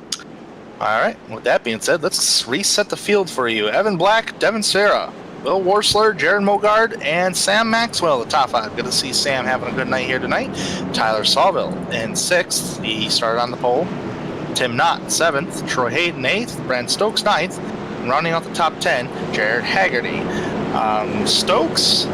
All right. With that being said, let's reset the field for you. Evan Black, Devin Serra, Will Worsler, Jared Mogard, and Sam Maxwell, the top 5. Good to see Sam having a good night here tonight. Tyler Sawville in 6th. He started on the pole. Tim Knott, 7th. Troy Hayden, 8th. Brent Stokes, 9th. And rounding out the top 10, Jared Haggerty. Stokes,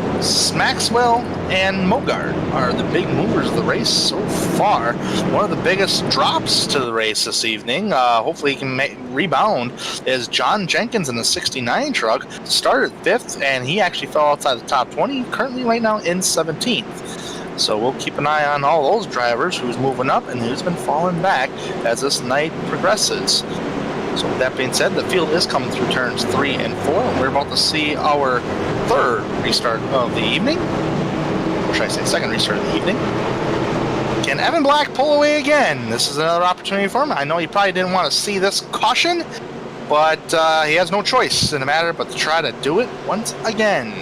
Maxwell, and Mogard are the big movers of the race so far. One of the biggest drops to the race this evening, hopefully he can rebound, is John Jenkins in the 69 truck. Started 5th, and he actually fell outside the top 20, currently right now in 17th. So we'll keep an eye on all those drivers, who's moving up and who's been falling back as this night progresses. So with that being said, the field is coming through turns 3 and 4, and we're about to see our 3rd restart of the evening. Or should I say 2nd restart of the evening. Can Evan Black pull away again? This is another opportunity for him. I know he probably didn't want to see this caution, but he has no choice in the matter but to try to do it once again.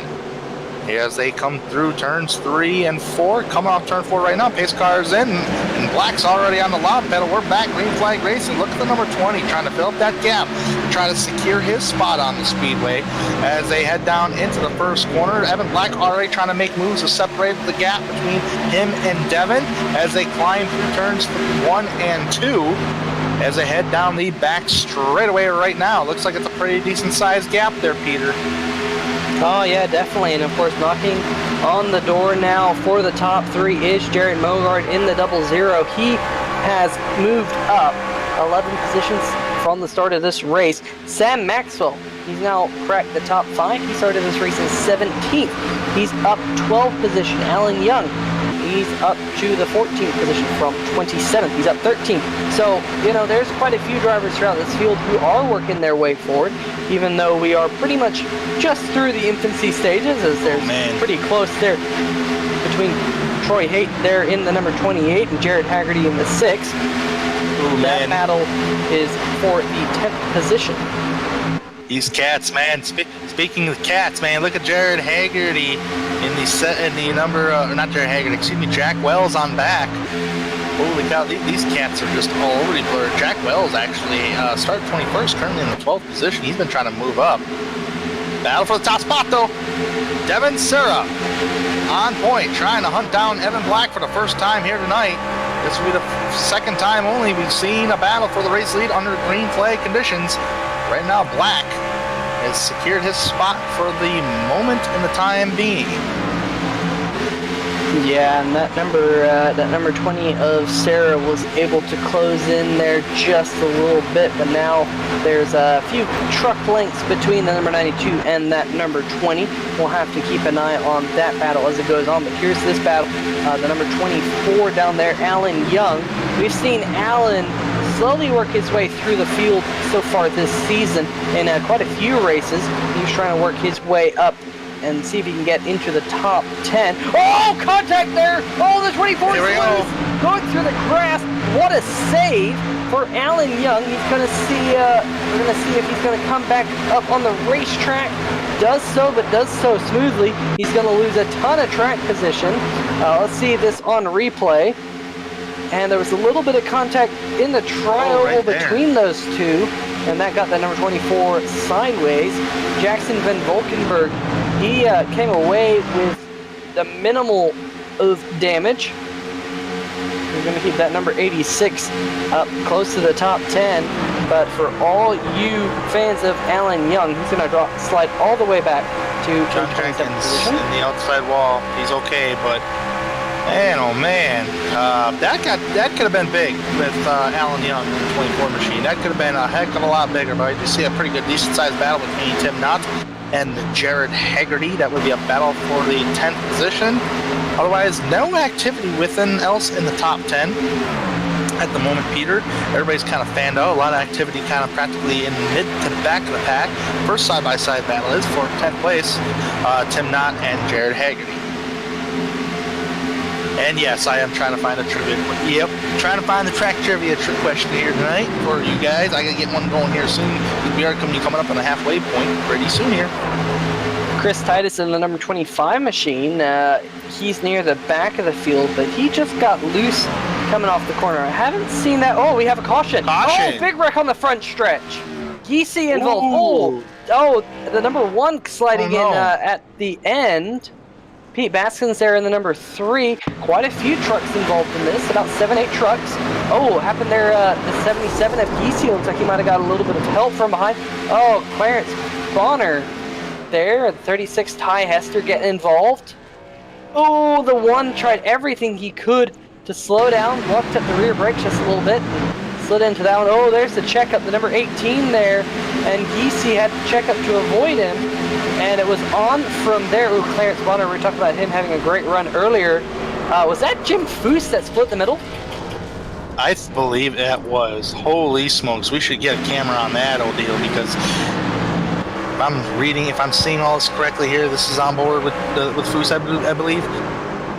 As they come through turns 3 and 4, coming off turn 4 right now, pace car's in, and Black's already on the lob pedal. We're back, green flag racing. Look at the number 20, trying to fill up that gap, try to secure his spot on the speedway. As they head down into the first corner, Evan Black already trying to make moves to separate the gap between him and Devin as they climb through turns 1 and 2. As they head down the back straightaway right now. Looks like it's a pretty decent sized gap there, Peter. Oh, yeah, definitely. And, of course, knocking on the door now for the top 3 is Jared Mogard in the 00. He has moved up 11 positions from the start of this race. Sam Maxwell, he's now cracked the top 5. He started this race in 17th. He's up 12 position. Alan Young, he's up to the 14th position from 27th. He's up 13th. So, there's quite a few drivers throughout this field who are working their way forward, even though we are pretty much just through the infancy stages, as there's pretty close there between Troy Haight there in the number 28 and Jared Haggerty in the 6th. That battle is for the 10th position. These cats, man. Speaking of cats, man, look at Jared Haggerty in the number, not Jared Haggerty, excuse me, Jack Wells on back. Holy cow, these cats are just all over the blur. Jack Wells actually started 21st, currently in the 12th position. He's been trying to move up. Battle for the top spot, though. Devin Serra on point, trying to hunt down Evan Black for the first time here tonight. This will be the second time only we've seen a battle for the race lead under green flag conditions. Right now, Black has secured his spot for the moment in the time being. Yeah, and that number 20 of Sarah was able to close in there just a little bit, but now there's a few truck lengths between the number 92 and that number 20. We'll have to keep an eye on that battle as it goes on, but here's this battle. The number 24 down there, Alan Young. We've seen Alan slowly work his way through the field so far this season in quite a few races. He's trying to work his way up and see if he can get into the top 10. Oh, contact there! Oh, the 24 is loose! Going through the grass. What a save for Alan Young. He's gonna see. We're gonna see if he's gonna come back up on the racetrack. Does so, but does so smoothly. He's gonna lose a ton of track position. Let's see this on replay. And there was a little bit of contact in the triangle between those two, and that got the number 24 sideways. Jackson Van Valkenburg, he came away with the minimal of damage. We're going to keep that number 86 up close to the top 10, but for all you fans of Alan Young, he's going to slide all the way back to John Jenkins in the outside wall. He's okay, but man, oh man, that could have been big with Alan Young in the 24 machine. That could have been a heck of a lot bigger, but you see a pretty good, decent-sized battle between Tim Knott and Jared Haggerty. That would be a battle for the 10th position. Otherwise, no activity within else in the top 10 at the moment, Peter. Everybody's kind of fanned out. A lot of activity kind of practically in mid to the back of the pack. First side-by-side battle is for 10th place, Tim Knott and Jared Haggerty. And yes, I am trying to find a trivia. Yep, trying to find the track trivia trick question here tonight for you guys. I gotta get one going here soon. We are coming up on the halfway point pretty soon here. Chris Titus in the number 25 machine. He's near the back of the field, but he just got loose coming off the corner. I haven't seen that. Oh, we have a caution. Oh, big wreck on the front stretch. Geesey involved. Oh, the number 1 sliding in at the end. Pete Baskins there in the number 3. Quite a few trucks involved in this, about 7-8 trucks. Oh, what happened there, the 77 of Geesey looks like he might have got a little bit of help from behind. Oh, Clarence Bonner there, 36 Ty Hester getting involved. Oh, the 1 tried everything he could to slow down, walked up the rear brakes just a little bit, slid into that one. Oh, there's the checkup, the number 18 there, and Geesey had to check up to avoid him. And it was on from there. Ooh, Clarence Bonner, we were talking about him having a great run earlier. Was that Jim Foose that split the middle? I believe it was. Holy smokes. We should get a camera on that old deal, because if I'm seeing all this correctly here, this is on board with Foose, I believe.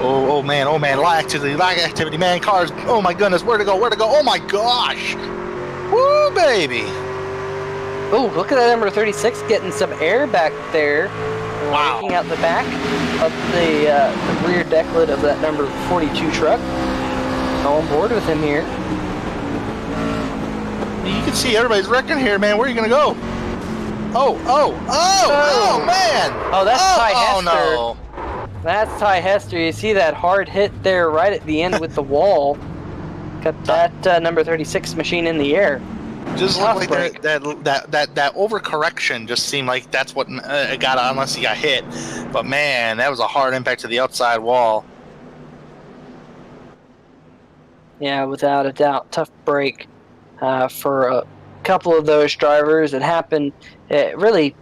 Oh man, a lot of activity, man. Cars, oh my goodness, where to go, oh my gosh. Woo, baby. Oh, look at that number 36 getting some air back there. Wow. Raking out the back of the rear deck lid of that number 42 truck. On board with him here. You can see everybody's wrecking here, man. Where are you going to go? Oh, man. Oh, that's Ty Hester. No. That's Ty Hester. You see that hard hit there right at the end with the wall. Got that number 36 machine in the air. Just looked like that overcorrection just seemed like that's what it got, unless he got hit. But man, that was a hard impact to the outside wall. Yeah, without a doubt, tough break for a couple of those drivers. It happened. It really,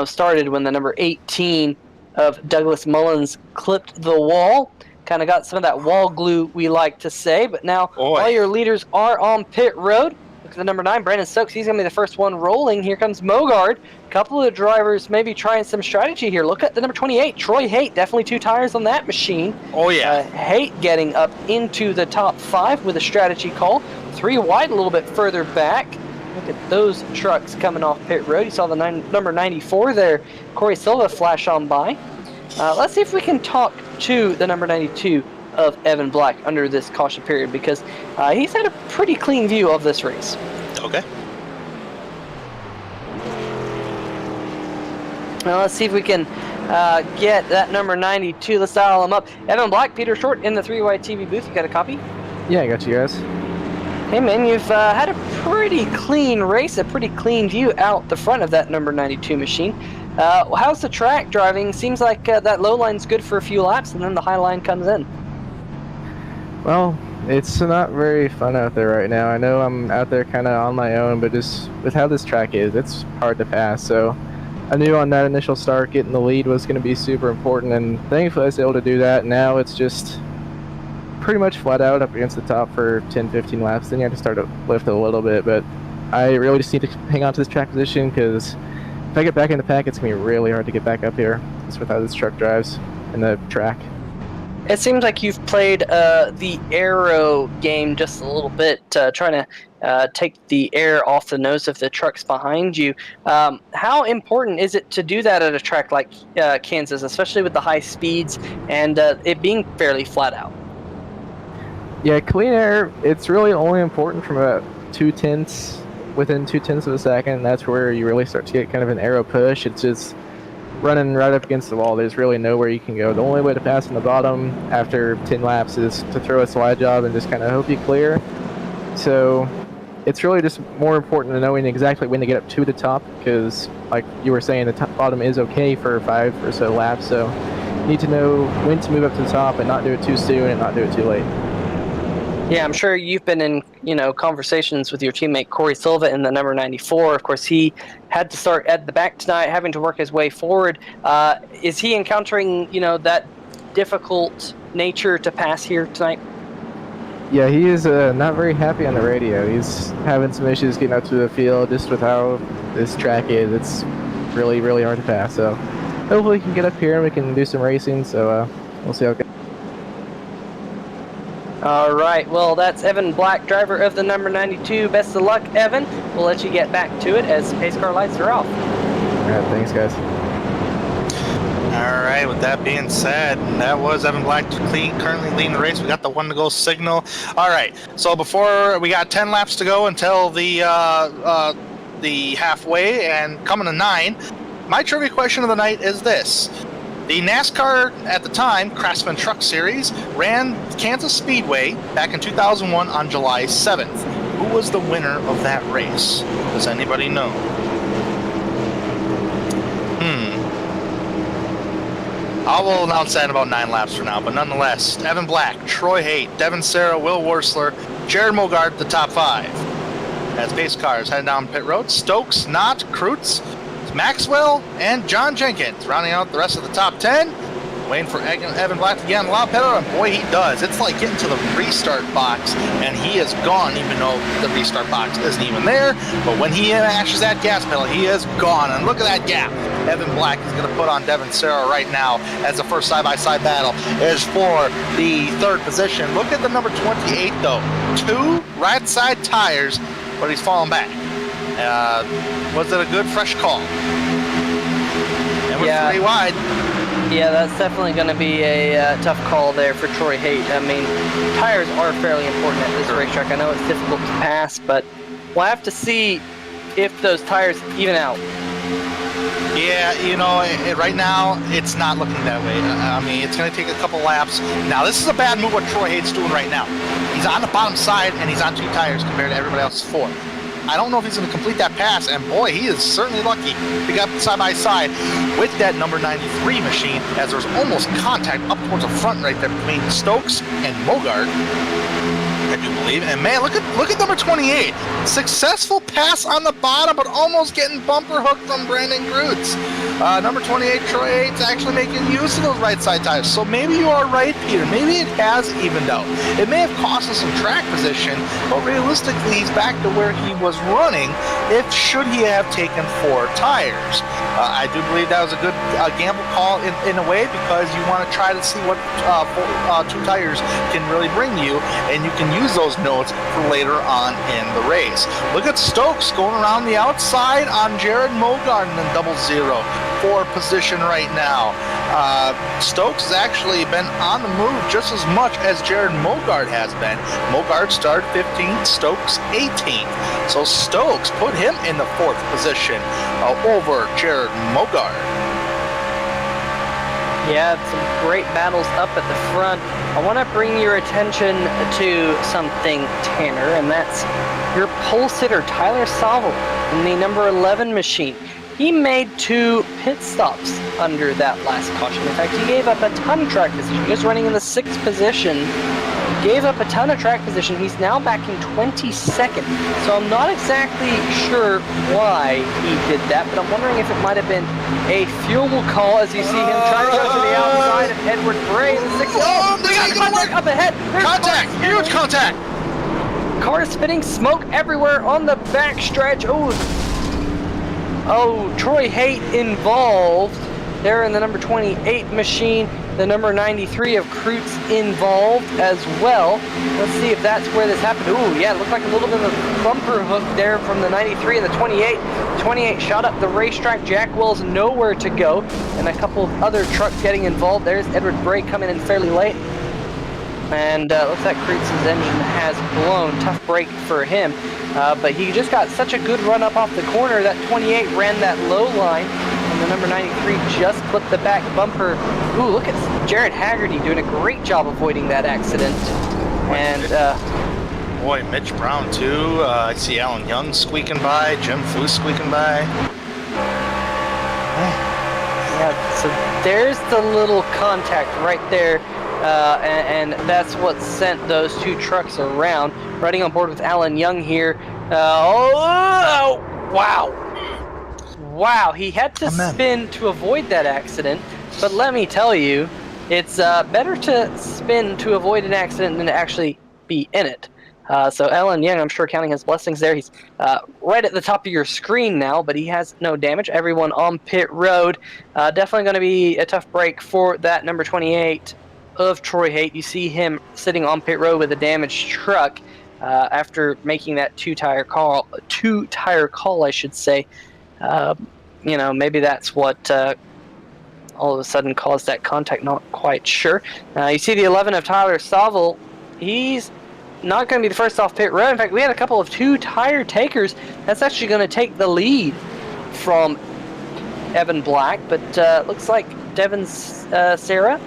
started when the number 18 of Douglas Mullins clipped the wall. Kind of got some of that wall glue, we like to say. But now all your leaders are on pit road. Look at the number 9, Brandon Stokes. He's going to be the first one rolling. Here comes Mogard. A couple of drivers maybe trying some strategy here. Look at the number 28, Troy Haight. Definitely 2 tires on that machine. Oh, yeah. Haight getting up into the top 5 with a strategy call. 3 wide a little bit further back. Look at those trucks coming off pit road. You saw the number 94 there, Corey Silva, flash on by. Let's see if we can talk to the number 92 of Evan Black under this caution period, because he's had a pretty clean view of this race. Okay. Now let's see if we can get that number 92. Let's dial him up. Evan Black, Peter Short in the 3Y TV booth. You got a copy? Yeah, I got you guys. Hey man, you've had a pretty clean race, a pretty clean view out the front of that number 92 machine. How's the track driving? Seems like that low line's good for a few laps, and then the high line comes in. Well, it's not very fun out there right now. I know I'm out there kind of on my own, but just with how this track is, it's hard to pass. So I knew on that initial start getting the lead was going to be super important, and thankfully I was able to do that. Now it's just pretty much flat out up against the top for 10-15 laps. Then you have to start to lift a little bit, but I really just need to hang on to this track position, because if I get back in the pack, it's going to be really hard to get back up here just with how this truck drives and the track. It seems like you've played the aero game just a little bit, trying to take the air off the nose of the trucks behind you. How important is it to do that at a track like Kansas, especially with the high speeds and it being fairly flat out? Yeah, clean air, it's really only important from about within 2/10 of a second. That's where you really start to get kind of an aero push. It's just running right up against the wall. There's really nowhere you can go. The only way to pass on the bottom after 10 laps is to throw a slide job and just kind of hope you clear. So it's really just more important to knowing exactly when to get up to the top, because like you were saying, the bottom is okay for 5 or so laps. So you need to know when to move up to the top and not do it too soon and not do it too late. Yeah, I'm sure you've been in, conversations with your teammate Corey Silva in the number 94. Of course, he had to start at the back tonight, having to work his way forward. Is he encountering, that difficult nature to pass here tonight? Yeah, he is not very happy on the radio. He's having some issues getting up to the field just with how this track is. It's really, really hard to pass. So hopefully he can get up here and we can do some racing. So we'll see how it goes. All right, well, that's Evan Black, driver of the number 92. Best of luck, Evan. We'll let you get back to it as pace car lights are off. All right, thanks, guys. All right, with that being said, that was Evan Black currently leading the race. We got the 1-to-go signal. All right, so before we got 10 laps to go until the halfway, and coming to 9, my trivia question of the night is this. The NASCAR, at the time, Craftsman Truck Series, ran Kansas Speedway back in 2001 on July 7th. Who was the winner of that race? Does anybody know? I will announce that in about 9 laps from now, but nonetheless, Evan Black, Troy Haight, Devin Sarah, Will Worsler, Jared Mogart, the top 5. As pace cars heading down pit road, Stokes, Knott, Kreutz, Maxwell, and John Jenkins rounding out the rest of the top 10. Waiting for Evan Black to get on the loud pedal, and boy, he does. It's like getting to the restart box, and he is gone, even though the restart box isn't even there. But when he mashes that gas pedal, he is gone. And look at that gap Evan Black is going to put on Devin Sarah right now as the first side-by-side battle is for the 3rd position. Look at the number 28, though. 2 right-side tires, but he's falling back. Was it a good fresh call? And we're 3 wide. Yeah, that's definitely going to be a tough call there for Troy Haight. I mean, tires are fairly important at this racetrack. I know it's difficult to pass, but we'll have to see if those tires even out. Yeah, right now, it's not looking that way. I mean, it's going to take a couple laps. Now, this is a bad move what Troy Haight's doing right now. He's on the bottom side, and he's on 2 tires compared to everybody else's 4. I don't know if he's going to complete that pass, and boy, he is certainly lucky to get up side by side with that number 93 machine, as there's almost contact up towards the front right there between Stokes and Mogart, I do believe. And man, look at number 28. Successful pass on the bottom, but almost getting bumper hooked on Brandon Kreutz. Number 28, Troy Haight's actually making use of those right side tires. So maybe you are right, Peter. Maybe it has evened out. It may have cost us some track position, but realistically, he's back to where he was running should he have taken 4 tires. I do believe that was a good gamble call in a way, because you want to try to see what 2 tires can really bring you, and you can use those notes for later on in the race. Look at Stokes going around the outside on Jared Mogard in double zero for position right now. Stokes has actually been on the move just as much as Jared Mogard has been. Mogard started 15th, Stokes 18th. So Stokes put him in the 4th position over Jared Mogard. Yeah, some great battles up at the front. I want to bring your attention to something, Tanner, and that's your pole sitter, Tyler Sauvel, in the number 11 machine. He made 2 pit stops under that last caution. In fact, he gave up a ton of track position. He was running in the 6th position, gave up a ton of track position. He's now back in 22nd. So I'm not exactly sure why he did that, but I'm wondering if it might have been a fuel call as you see him trying to go to the outside of Edward Bray in the 6th. Oh, they got contact up ahead. There's contact! Huge contact! Car is spinning, smoke everywhere on the back stretch. Oh, Troy Haight involved there in the number 28 machine. The number 93 of Kreutz involved as well. Let's see if that's where this happened. Ooh, yeah, it looked like a little bit of a bumper hook there from the 93 and the 28. 28 shot up the racetrack. Jack Wells nowhere to go. And a couple of other trucks getting involved. There's Edward Bray coming in fairly late. And looks like Kreutz's engine has blown. Tough break for him. But he just got such a good run up off the corner. That 28 ran that low line. And the number 93 just clipped the back bumper. Ooh, look at Jared Haggerty doing a great job avoiding that accident. And boy, Mitch Brown too. I see Alan Young squeaking by, Jim Foose squeaking by. Yeah, so there's the little contact right there. And that's what sent those 2 trucks around. Riding on board with Alan Young here. Wow! Wow, he had to spin to avoid that accident. But let me tell you, it's better to spin to avoid an accident than to actually be in it. So Alan Young, I'm sure counting his blessings there. He's right at the top of your screen now, but he has no damage. Everyone on pit road. Definitely going to be a tough break for that number 28 of Troy Haight. You see him sitting on pit road with a damaged truck after making that two-tire call, I should say. You know, maybe that's what all of a sudden caused that contact. Not quite sure. You see the 11 of Tyler Sauvel. He's not going to be the first off pit road. In fact, we had a couple of 2-tire takers. That's actually going to take the lead from Evan Black, but looks like Devin Sarah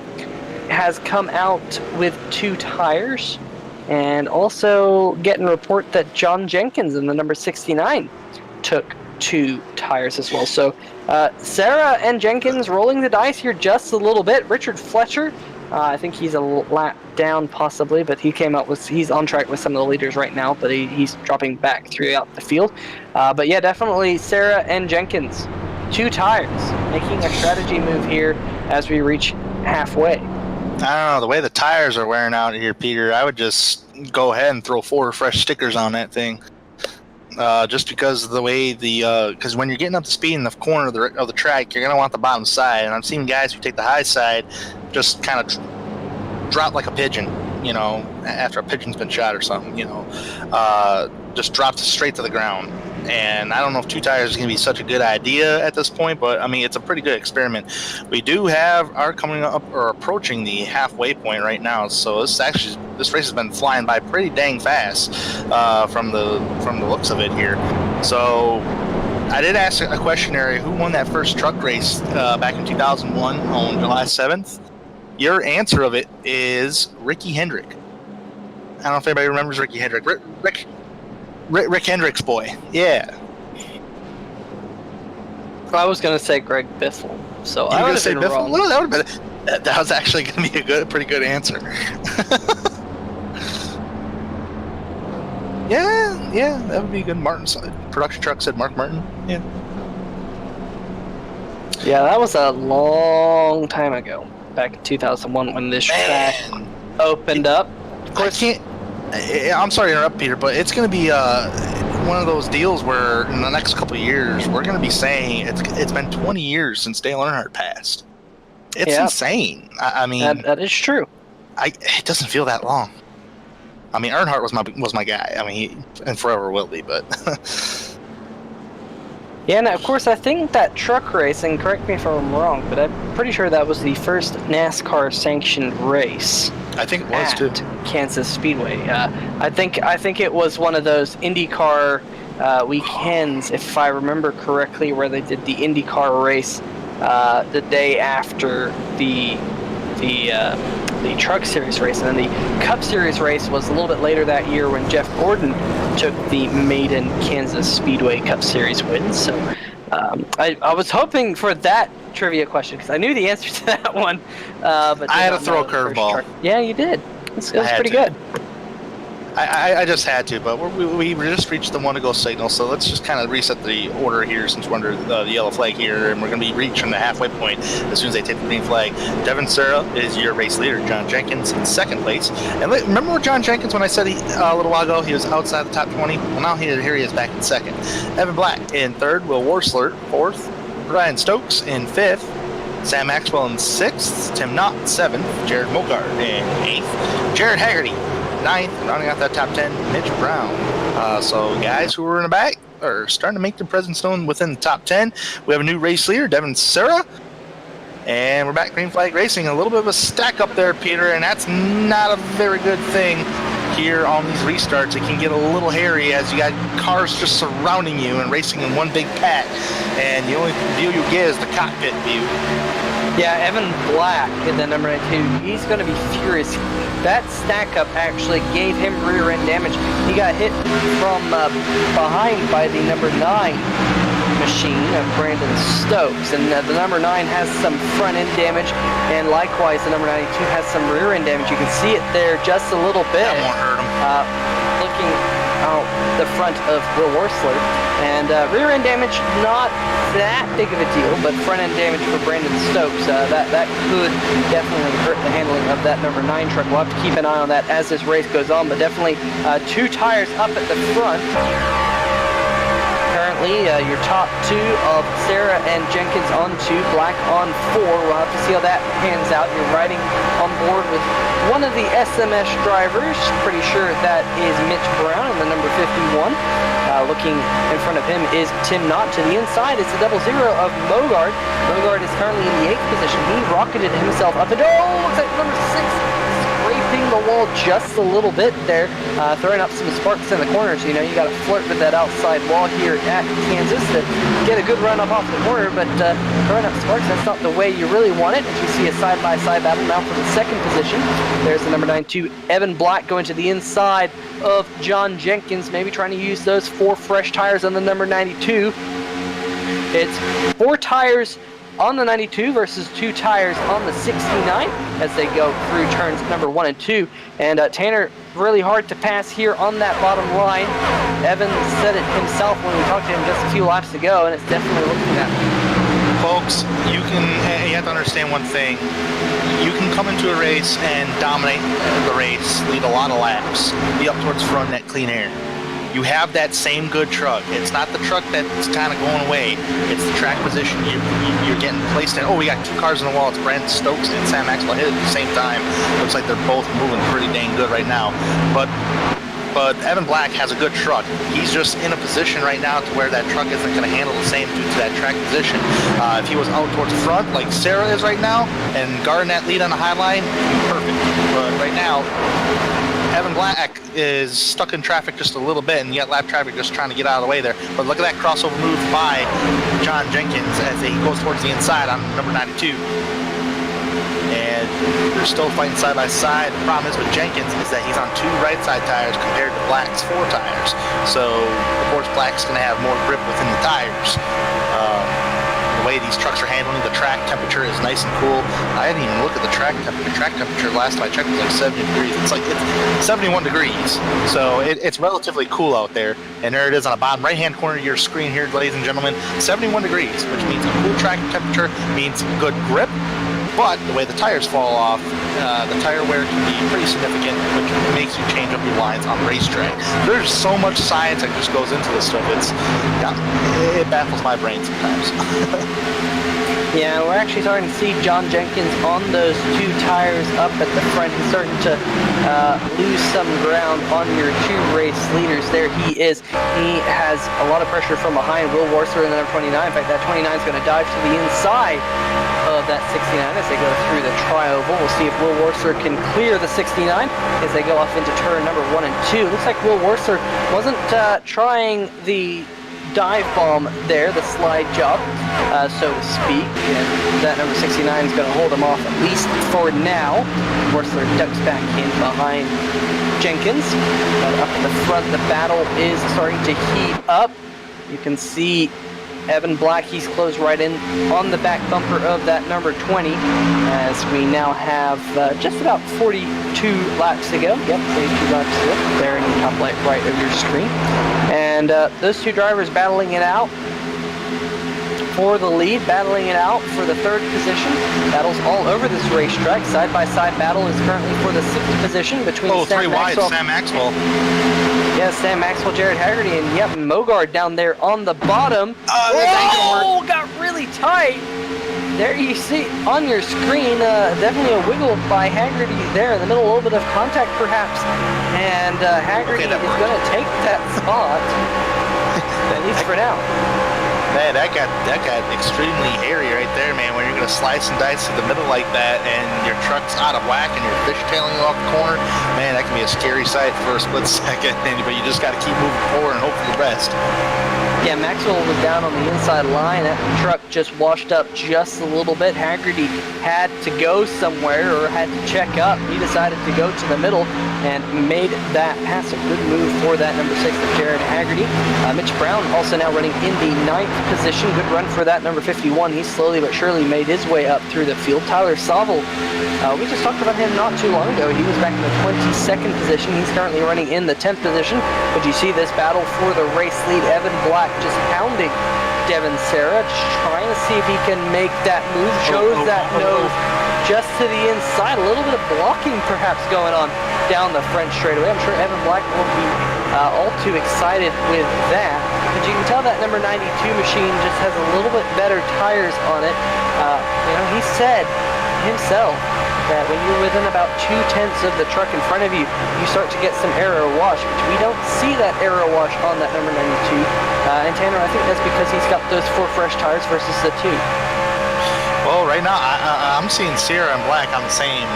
has come out with 2 tires, and also getting a report that John Jenkins in the number 69 took 2 tires as well. So Sarah and Jenkins rolling the dice here just a little bit. Richard Fletcher, I think he's a lap down possibly, but he came out with, he's on track with some of the leaders right now, but he's dropping back throughout the field. But yeah, definitely Sarah and Jenkins, 2 tires, making a strategy move here as we reach halfway. I don't know, the way the tires are wearing out here, Peter, I would just go ahead and throw 4 fresh stickers on that thing. Just because of the way because when you're getting up to speed in the corner of the track, you're going to want the bottom side. And I've seen guys who take the high side just kind of drop like a pigeon, you know, after a pigeon's been shot or something, you know, just drops straight to the ground. And I don't know if 2 tires is going to be such a good idea at this point, but I mean, it's a pretty good experiment. We are coming up or approaching the halfway point right now, so this race has been flying by pretty dang fast from the looks of it here. So I did ask a questionnaire, who won that first truck race back in 2001 on July 7th? Your answer of it is Ricky Hendrick. I don't know if anybody remembers Ricky Hendrick. Rick Hendrick's boy. Yeah. I was going to say Greg Biffle, so I would have been wrong. Well, that was actually going to be a pretty good answer. yeah, that would be good. Production truck said Mark Martin. Yeah. Yeah, that was a long time ago, back in 2001 when this track opened up. Of course, I'm sorry to interrupt, Peter, but it's going to be one of those deals where in the next couple of years, we're going to be saying it's been 20 years since Dale Earnhardt passed. It's insane. I mean... That is true. It doesn't feel that long. I mean, Earnhardt was my guy. I mean, and forever will be. But Yeah, and of course, I think that truck race, and correct me if I'm wrong, but I'm pretty sure that was the first NASCAR sanctioned race. I think it was too. Kansas Speedway. I think it was one of those IndyCar weekends, if I remember correctly, where they did the IndyCar race the day after the Truck Series race, and then the Cup Series race was a little bit later that year when Jeff Gordon took the maiden Kansas Speedway Cup Series win. So I was hoping for that trivia question because I knew the answer to that one. But I had to throw a curveball. Yeah, you did. It was pretty good. I just had to, but we just reached the 1 to go signal, so let's just kind of reset the order here since we're under the yellow flag here, and we're going to be reaching the halfway point as soon as they take the green flag. Devin Serra is your race leader. John Jenkins in second place. And remember John Jenkins, when I said a little while ago he was outside the top 20? Well, now here he is back in second. Evan Black in third. Will Worsler fourth. Ryan Stokes in fifth. Sam Maxwell in sixth. Tim Knott in seventh. Jared Mogart in eighth. Jared Haggerty ninth, rounding out that top 10, Mitch Brown. So guys who were in the back are starting to make their presence known within the top 10. We have a new race leader, Devin Serra. And we're back green flag racing. A little bit of a stack up there, Peter, and that's not a very good thing here on these restarts. It can get a little hairy as you got cars just surrounding you and racing in one big pack. And the only view you get is the cockpit view. Yeah, Evan Black in the number 92, he's going to be furious. That stack up actually gave him rear end damage. He got hit from behind by the number 9 machine of Brandon Stokes, and the number 9 has some front end damage, and likewise the number 92 has some rear end damage. You can see it there just a little bit. That won't hurt him. Looking out the front of Will Worsler, and rear end damage not that big of a deal, but front end damage for Brandon Stokes, that could definitely hurt the handling of that number 9 truck. We'll have to keep an eye on that as this race goes on, but definitely 2 tires up at the front. Currently, your top 2 of Sarah and Jenkins on 2, Black on 4. We'll have to see how that pans out. You're riding on board with one of the SMS drivers. Pretty sure that is Mitch Brown in the number 51. Looking in front of him is Tim Knott. To the inside is the 00 of Mogart. Mogart is currently in the 8th position. He rocketed himself up and looks like number 6. Scraping the wall just a little bit there, throwing up some sparks in the corners. You know, you got to flirt with that outside wall here at Kansas to get a good run up off the corner, but throwing up sparks, that's not the way you really want it. As you see a side-by-side battle now for the 2nd position. There's the number 92, Evan Black, going to the inside of John Jenkins, maybe trying to use those 4 fresh tires on the number 92. It's 4 tires on the 92 versus 2 tires on the 69 as they go through turns number 1 and 2. And Tanner, really hard to pass here on that bottom line. Evan said it himself when we talked to him just a few laps ago, and it's definitely looking that way. Folks, you have to understand one thing. You can come into a race and dominate the race, lead a lot of laps, be up towards front, that clean air. You have that same good truck. It's not the truck that's kind of going away. It's the track position you're getting placed in. Oh, we got 2 cars on the wall. It's Brandon Stokes and Sam Maxwell hit at the same time. Looks like they're both moving pretty dang good right now. But Evan Black has a good truck. He's just in a position right now to where that truck isn't going to handle the same due to that track position. If he was out towards the front like Sarah is right now and guarding that lead on the high line, perfect. But right now, Evan Black is stuck in traffic just a little bit, and you got lap traffic just trying to get out of the way there. But look at that crossover move by John Jenkins as he goes towards the inside on number 92. And they're still fighting side by side. The problem is with Jenkins is that he's on 2 right side tires compared to Black's 4 tires. So, of course, Black's going to have more grip within the tires. The way these trucks are handling, the track temperature is nice and cool. I didn't even look at the track temperature. Track temperature last time I checked was like 70 degrees. It's 71 degrees. So it's relatively cool out there. And there it is on the bottom right-hand corner of your screen here, ladies and gentlemen. 71 degrees, which means a cool track temperature means good grip. But the way the tires fall off, the tire wear can be pretty significant, which makes you change up your lines on the racetrack. There's so much science that just goes into this stuff. It baffles my brain sometimes. Yeah, we're actually starting to see John Jenkins on those 2 tires up at the front. He's starting to lose some ground on your 2 race leaders. There he is. He has a lot of pressure from behind. Will Warser in the number 29. In fact, that 29 is going to dive to the inside of that 69 as they go through the tri-oval. We'll see if Will Warser can clear the 69 as they go off into turn number 1 and 2. Looks like Will Warser wasn't trying the dive bomb there, the slide job, so to speak, and that number 69 is going to hold him off at least for now. Warser ducks back in behind Jenkins, but up at the front the battle is starting to heat up. You can see Evan Black, he's closed right in on the back bumper of that number 20 as we now have just about 42 laps to go. Yep, 42 laps to go there in the top right of your screen. And those 2 drivers battling it out for the lead, battling it out for the 3rd position. Battles all over this racetrack. Side-by-side battle is currently for the 6th position between Sam Maxwell. Sam Maxwell. Yeah, Sam Maxwell, Jared Haggerty, and yep, Mogard down there on the bottom. Oh, got really tight. There you see on your screen, definitely a wiggle by Haggerty there in the middle, a little bit of contact perhaps. And Haggerty is going to take that spot, at least for now. Man, that got extremely hairy right there, man. When you're gonna slice and dice to the middle like that, and your truck's out of whack, and you're fishtailing off the corner, man, that can be a scary sight for a split second. But you just got to keep moving forward and hope for the best. Yeah, Maxwell was down on the inside line. That truck just washed up just a little bit. Haggerty had to go somewhere or had to check up. He decided to go to the middle and made that pass. A good move for that number 6 of Jared Haggerty. Mitch Brown also now running in the 9th position. Good run for that number 51. He slowly but surely made his way up through the field. Tyler Sauvel, we just talked about him not too long ago. He was back in the 22nd position. He's currently running in the 10th position. But you see this battle for the race lead. Evan Black just pounding Devin Serra, just trying to see if he can make that move. Shows that nose just to the inside. A little bit of blocking perhaps going on down the French straightaway. I'm sure Evan Black won't be all too excited with that. But you can tell that number 92 machine just has a little bit better tires on it. He said himself that when you're within about 2/10 of the truck in front of you, you start to get some aero wash, which we don't see that aero wash on that number 92. And Tanner, I think that's because he's got those 4 fresh tires versus the 2. Well, right now I'm seeing Sierra and Black on the same.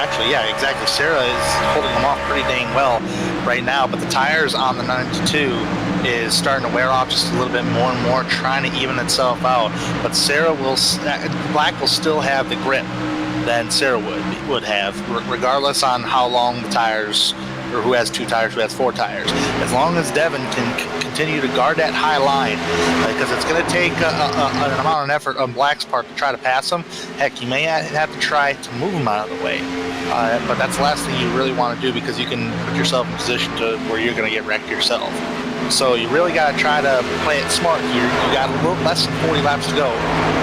Actually, yeah, exactly. Sarah is holding them off pretty dang well right now, but the tires on the 92 is starting to wear off just a little bit more and more, trying to even itself out. But Black will still have the grip than Sarah would have, regardless on how long the tires, or who has 2 tires, who has 4 tires. As long as Devin can continue to guard that high line, because it's going to take an amount of effort on Black's part to try to pass him. Heck, you may have to try to move him out of the way. But that's the last thing you really want to do, because you can put yourself in a position to where you're going to get wrecked yourself. So you really got to try to play it smart here. You got a little less than 40 laps to go.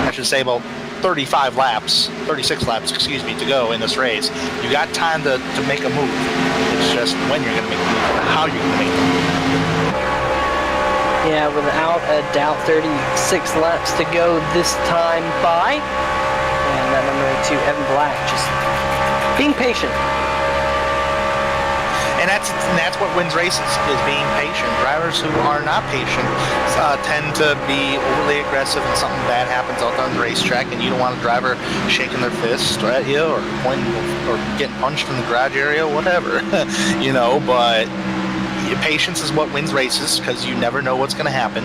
I should say about 36 laps, to go in this race. You got time to make a move. It's just when you're going to make the move and how you're going to make the move. Yeah, without a doubt, 36 laps to go this time by. And that number 2, Evan Black, just being patient. And that's what wins races, is being patient. Drivers who are not patient tend to be overly aggressive, and something bad happens out on the racetrack, and you don't want a driver shaking their fist at you or pointing or getting punched in the garage area, whatever. But patience is what wins races, because you never know what's going to happen,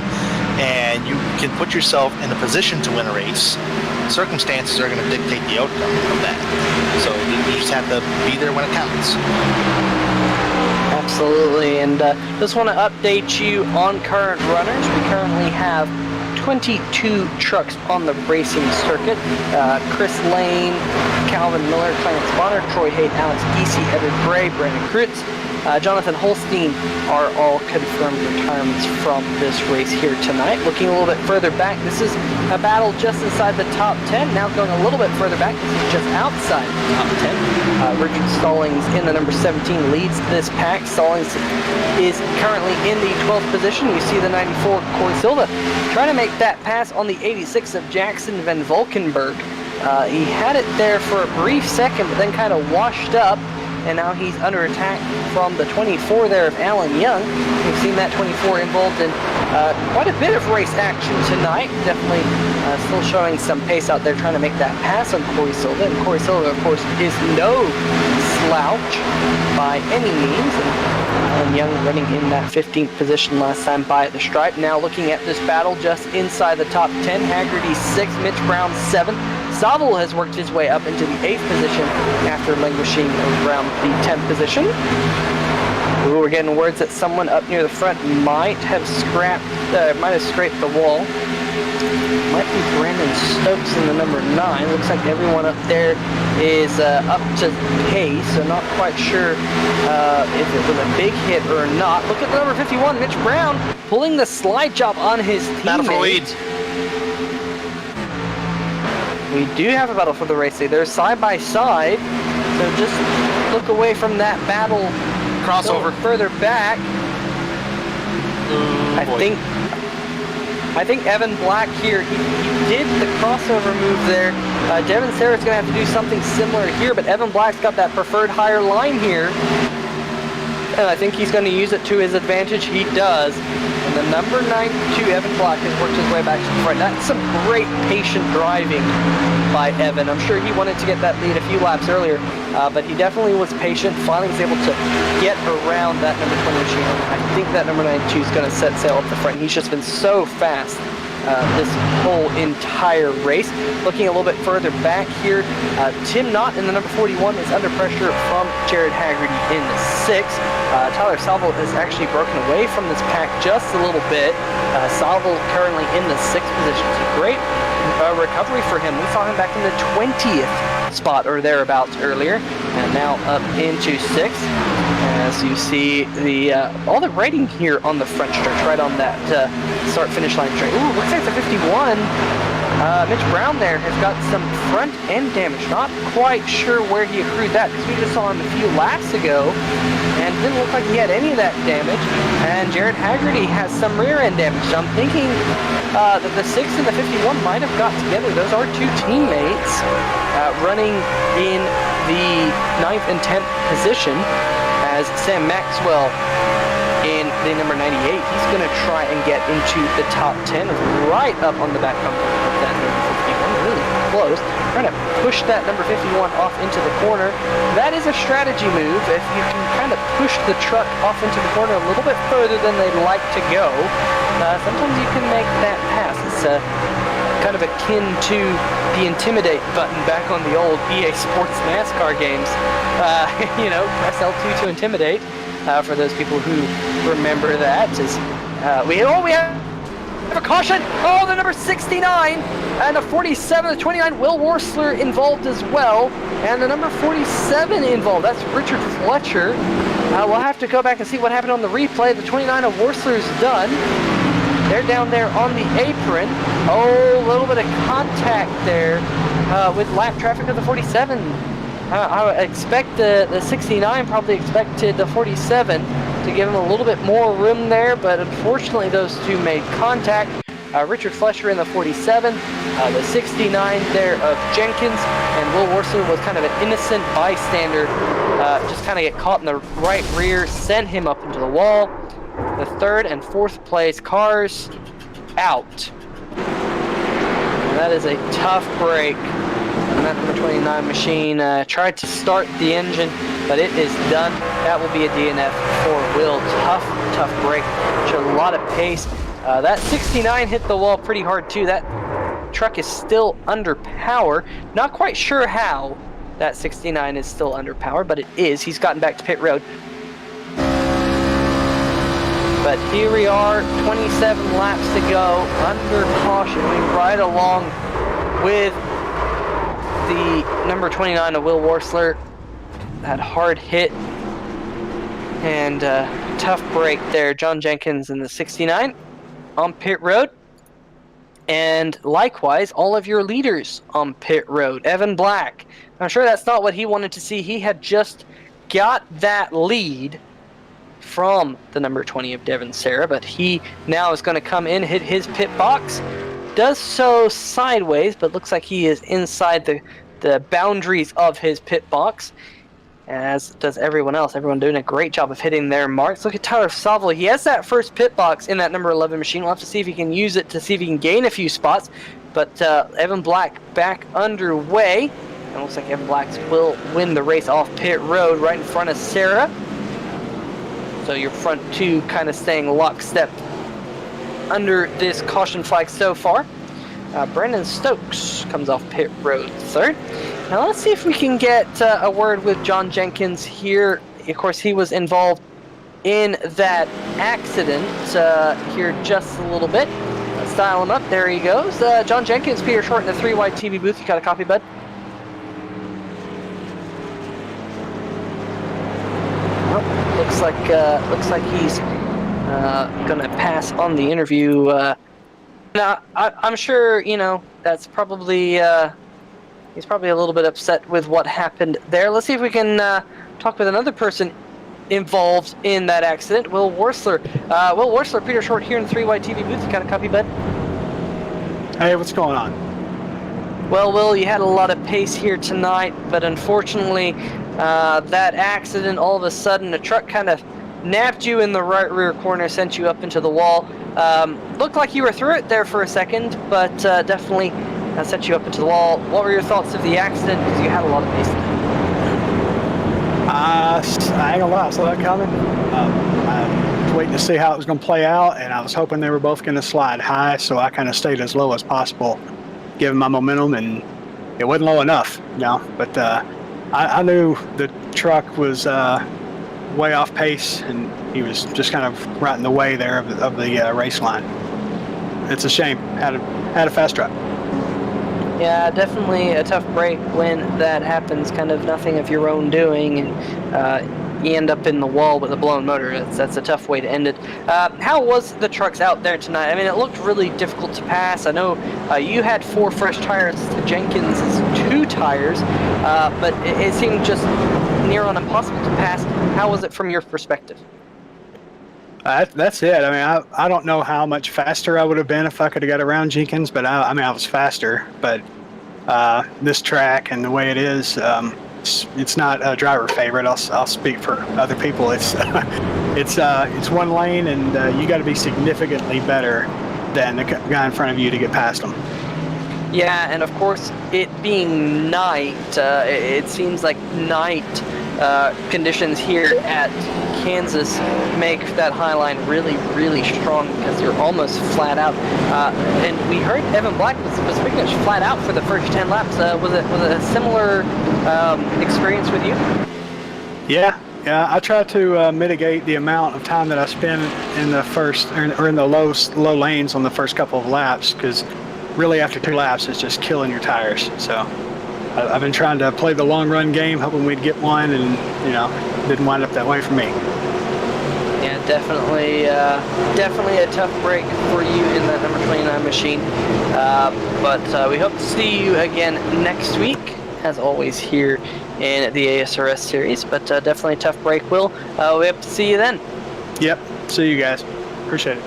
and you can put yourself in a position to win a race. Circumstances are going to dictate the outcome of that. So you just have to be there when it counts. Absolutely, and just want to update you on current runners. We currently have 22 trucks on the racing circuit. Chris Lane, Calvin Miller, Clarence Bonner, Troy Haight, Alex Geesey, Edward Gray, Brandon Krutz, Jonathan Holstein are all confirmed retirements from this race here tonight. Looking a little bit further back, this is a battle just inside the top 10. Now going a little bit further back, this is just outside the top 10. Richard Stallings in the number 17 leads this pack. Stallings is currently in the 12th position. You see the 94 Corey Silva trying to make that pass on the 86 of Jackson Van Valkenburg. He had it there for a brief second, but then kind of washed up, and now he's under attack from the 24 there of Alan Young. We've seen that 24 involved in quite a bit of race action tonight. Definitely still showing some pace out there, trying to make that pass on Corey Silva. And Corey Silva, of course, is no slouch by any means. And Alan Young running in that 15th position last time by at the stripe. Now looking at this battle just inside the top 10, Haggerty 6th, Mitch Brown 7th. Zavel has worked his way up into the 8th position after languishing around the 10th position. Ooh, we're getting words that someone up near the front might have scraped the wall. Might be Brandon Stokes in the number 9. Looks like everyone up there is up to pace, so not quite sure if it was a big hit or not. Look at the number 51, Mitch Brown, pulling the slide job on his teammate. Battle for the lead. We do have a battle for the race lead. They're side by side, so just look away from that battle. Crossover. Further back. I think Evan Black here, he did the crossover move there. Devin Sarah's going to have to do something similar here, but Evan Black's got that preferred higher line here. And I think he's going to use it to his advantage. He does. And the number 92, Evan Black, has worked his way back to the front. That's some great patient driving by Evan. I'm sure he wanted to get that lead a few laps earlier, but he definitely was patient. Finally was able to get around that number 20 machine. I think that number 92 is going to set sail up the front. He's just been so fast this whole entire race. Looking a little bit further back here, Tim Knott in the number 41 is under pressure from Jared Haggerty in the 6th. Tyler Salvo has actually broken away from this pack just a little bit. Salvo currently in the 6th position. It's a great recovery for him. We saw him back in the 20th spot or thereabouts earlier, and now up into 6th. As you see the all the writing here on the front stretch, right on that start-finish line straight. Ooh, looks like it's a 51. Mitch Brown there has got some front end damage. Not quite sure where he accrued that, because we just saw him a few laps ago, and it didn't look like he had any of that damage. And Jared Haggerty has some rear end damage. So I'm thinking that the 6 and the 51 might have got together. Those are two teammates running in the 9th and 10th position. As Sam Maxwell in the number 98, he's going to try and get into the top 10 right up on the back bumper of that number 51, really close. Trying to push that number 51 off into the corner. That is a strategy move. If you can kind of push the truck off into the corner a little bit further than they'd like to go, sometimes you can make that pass. It's kind of akin to the intimidate button back on the old EA Sports NASCAR games. Press L2 to intimidate. For those people who remember that, we have a caution. Oh, the number 69 and the 47, the 29, Will Worsler involved as well, and the number 47 involved. That's Richard Fletcher. We'll have to go back and see what happened on the replay. The 29 of Worsler's done. They're down there on the apron. Oh, a little bit of contact there with lap traffic of the 47. I expect the 69 probably expected the 47 to give him a little bit more room there, but unfortunately those two made contact. Richard Fletcher in the 47, the 69 there of Jenkins, and Will Worsler was kind of an innocent bystander, just kind of get caught in the right rear, sent him up into the wall. The 3rd and 4th place cars out. And that is a tough break. And that number 29 machine tried to start the engine, but it is done. That will be a DNF for Will. Tough break. Showed a lot of pace. That 69 hit the wall pretty hard too. That truck is still under power. Not quite sure how that 69 is still under power, but it is. He's gotten back to pit road. But here we are, 27 laps to go, under caution. We ride along with the number 29 of Will Worsler. That hard hit And tough break there. John Jenkins in the 69 on pit road. And likewise, all of your leaders on pit road. Evan Black. I'm sure that's not what he wanted to see. He had just got that lead from the number 20 of Devin Serra, but he now is going to come in, hit his pit box. Does so sideways, but looks like he is inside the boundaries of his pit box, as does everyone else. Everyone doing a great job of hitting their marks. Look at Tyler Saville. He has that first pit box in that number 11 machine. We'll have to see if he can use it to see if he can gain a few spots. But Evan Black back underway. And looks like Evan Black will win the race off pit road right in front of Serra. So your front two kind of staying lockstep under this caution flag so far. Brandon Stokes comes off pit road third. Now let's see if we can get a word with John Jenkins here. Of course, he was involved in that accident here just a little bit. Let's dial him up. There he goes. John Jenkins, Peter Short in the 3-wide TV booth. You got a copy, bud? Oh, looks like he's gonna pass on the interview. Now, I'm sure, you know, that's probably, he's probably a little bit upset with what happened there. Let's see if we can talk with another person involved in that accident. Will Worsler. Will Worsler, Peter Short here in the 3-wide TV booth. You got a copy, bud? Hey, what's going on? Well, Will, you had a lot of pace here tonight, but unfortunately, that accident, all of a sudden, the truck kind of nabbed you in the right rear corner, sent you up into the wall. Looked like you were through it there for a second, but definitely sent you up into the wall. What were your thoughts of the accident? Because you had a lot of pace tonight. I ain't gonna lie, I saw that coming. I was waiting to see how it was gonna play out, and I was hoping they were both gonna slide high, so I kind of stayed as low as possible, given my momentum, and it wasn't low enough, you know. But I knew the truck was way off pace, and he was just kind of right in the way there of the race line. It's a shame. Had a fast truck. Yeah, definitely a tough break when that happens. Kind of nothing of your own doing, and you end up in the wall with a blown motor. That's a tough way to end it. How was the trucks out there tonight? I mean, it looked really difficult to pass. I know you had 4 fresh tires to Jenkins' 2 tires, but it seemed just near on impossible to pass. How was it from your perspective? That's it. I mean, I don't know how much faster I would have been if I could have got around Jenkins, but I mean, I was faster. But this track and the way it is, it's not a driver favorite. I'll speak for other people. It's one lane, and you got to be significantly better than the guy in front of you to get past them. Yeah, and of course, it being night, it seems like night conditions here at Kansas make that high line really, really strong because you're almost flat out. And we heard Evan Black was pretty much flat out for the first 10 laps. Was it a similar experience with you? Yeah. I try to mitigate the amount of time that I spend in the first or in the low lanes on the first couple of laps, because really after 2 laps it's just killing your tires. So I've been trying to play the long run game, hoping we'd get one, and you know, didn't wind up that way for me. Yeah, definitely a tough break for you in that number 29 machine. But we hope to see you again next week, as always, here in the ASRS series. But definitely a tough break, Will. We hope to see you then. Yep. See you guys. Appreciate it.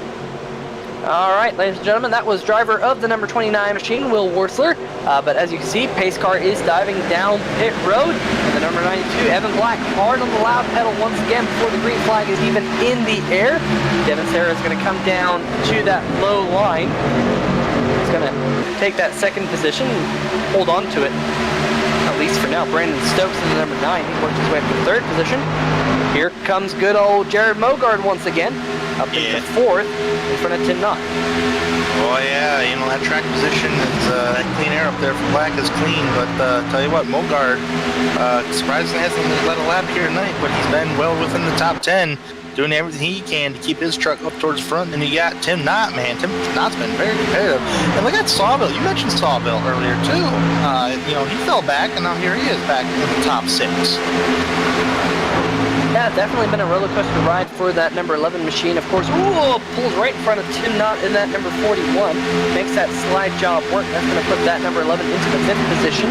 All right, ladies and gentlemen, that was driver of the number 29 machine, Will Worsler. But as you can see, pace car is diving down pit road. And the number 92, Evan Black, hard on the loud pedal once again before the green flag is even in the air. Devin Serra is going to come down to that low line. He's going to take that second position and hold on to it, at least for now. Brandon Stokes in the number 9. He worked his way up to the third position. Here comes good old Jared Mogard once again, up into fourth in front of Tim Knott. Oh yeah, you know, that track position is that clean air up there for Black is clean, but tell you what, Mogard surprisingly hasn't led a lap here tonight, but he's been well within the top 10, doing everything he can to keep his truck up towards the front. And you got Tim Knott, man. Tim Knott's been very competitive. And look at Sawville. You mentioned Sawville earlier too. You know, he fell back, and now here he is back in the top 6. Yeah, definitely been a roller coaster ride for that number 11 machine. Of course, pulls right in front of Tim Knott in that number 41. Makes that slide job work. That's going to put that number 11 into the 5th position.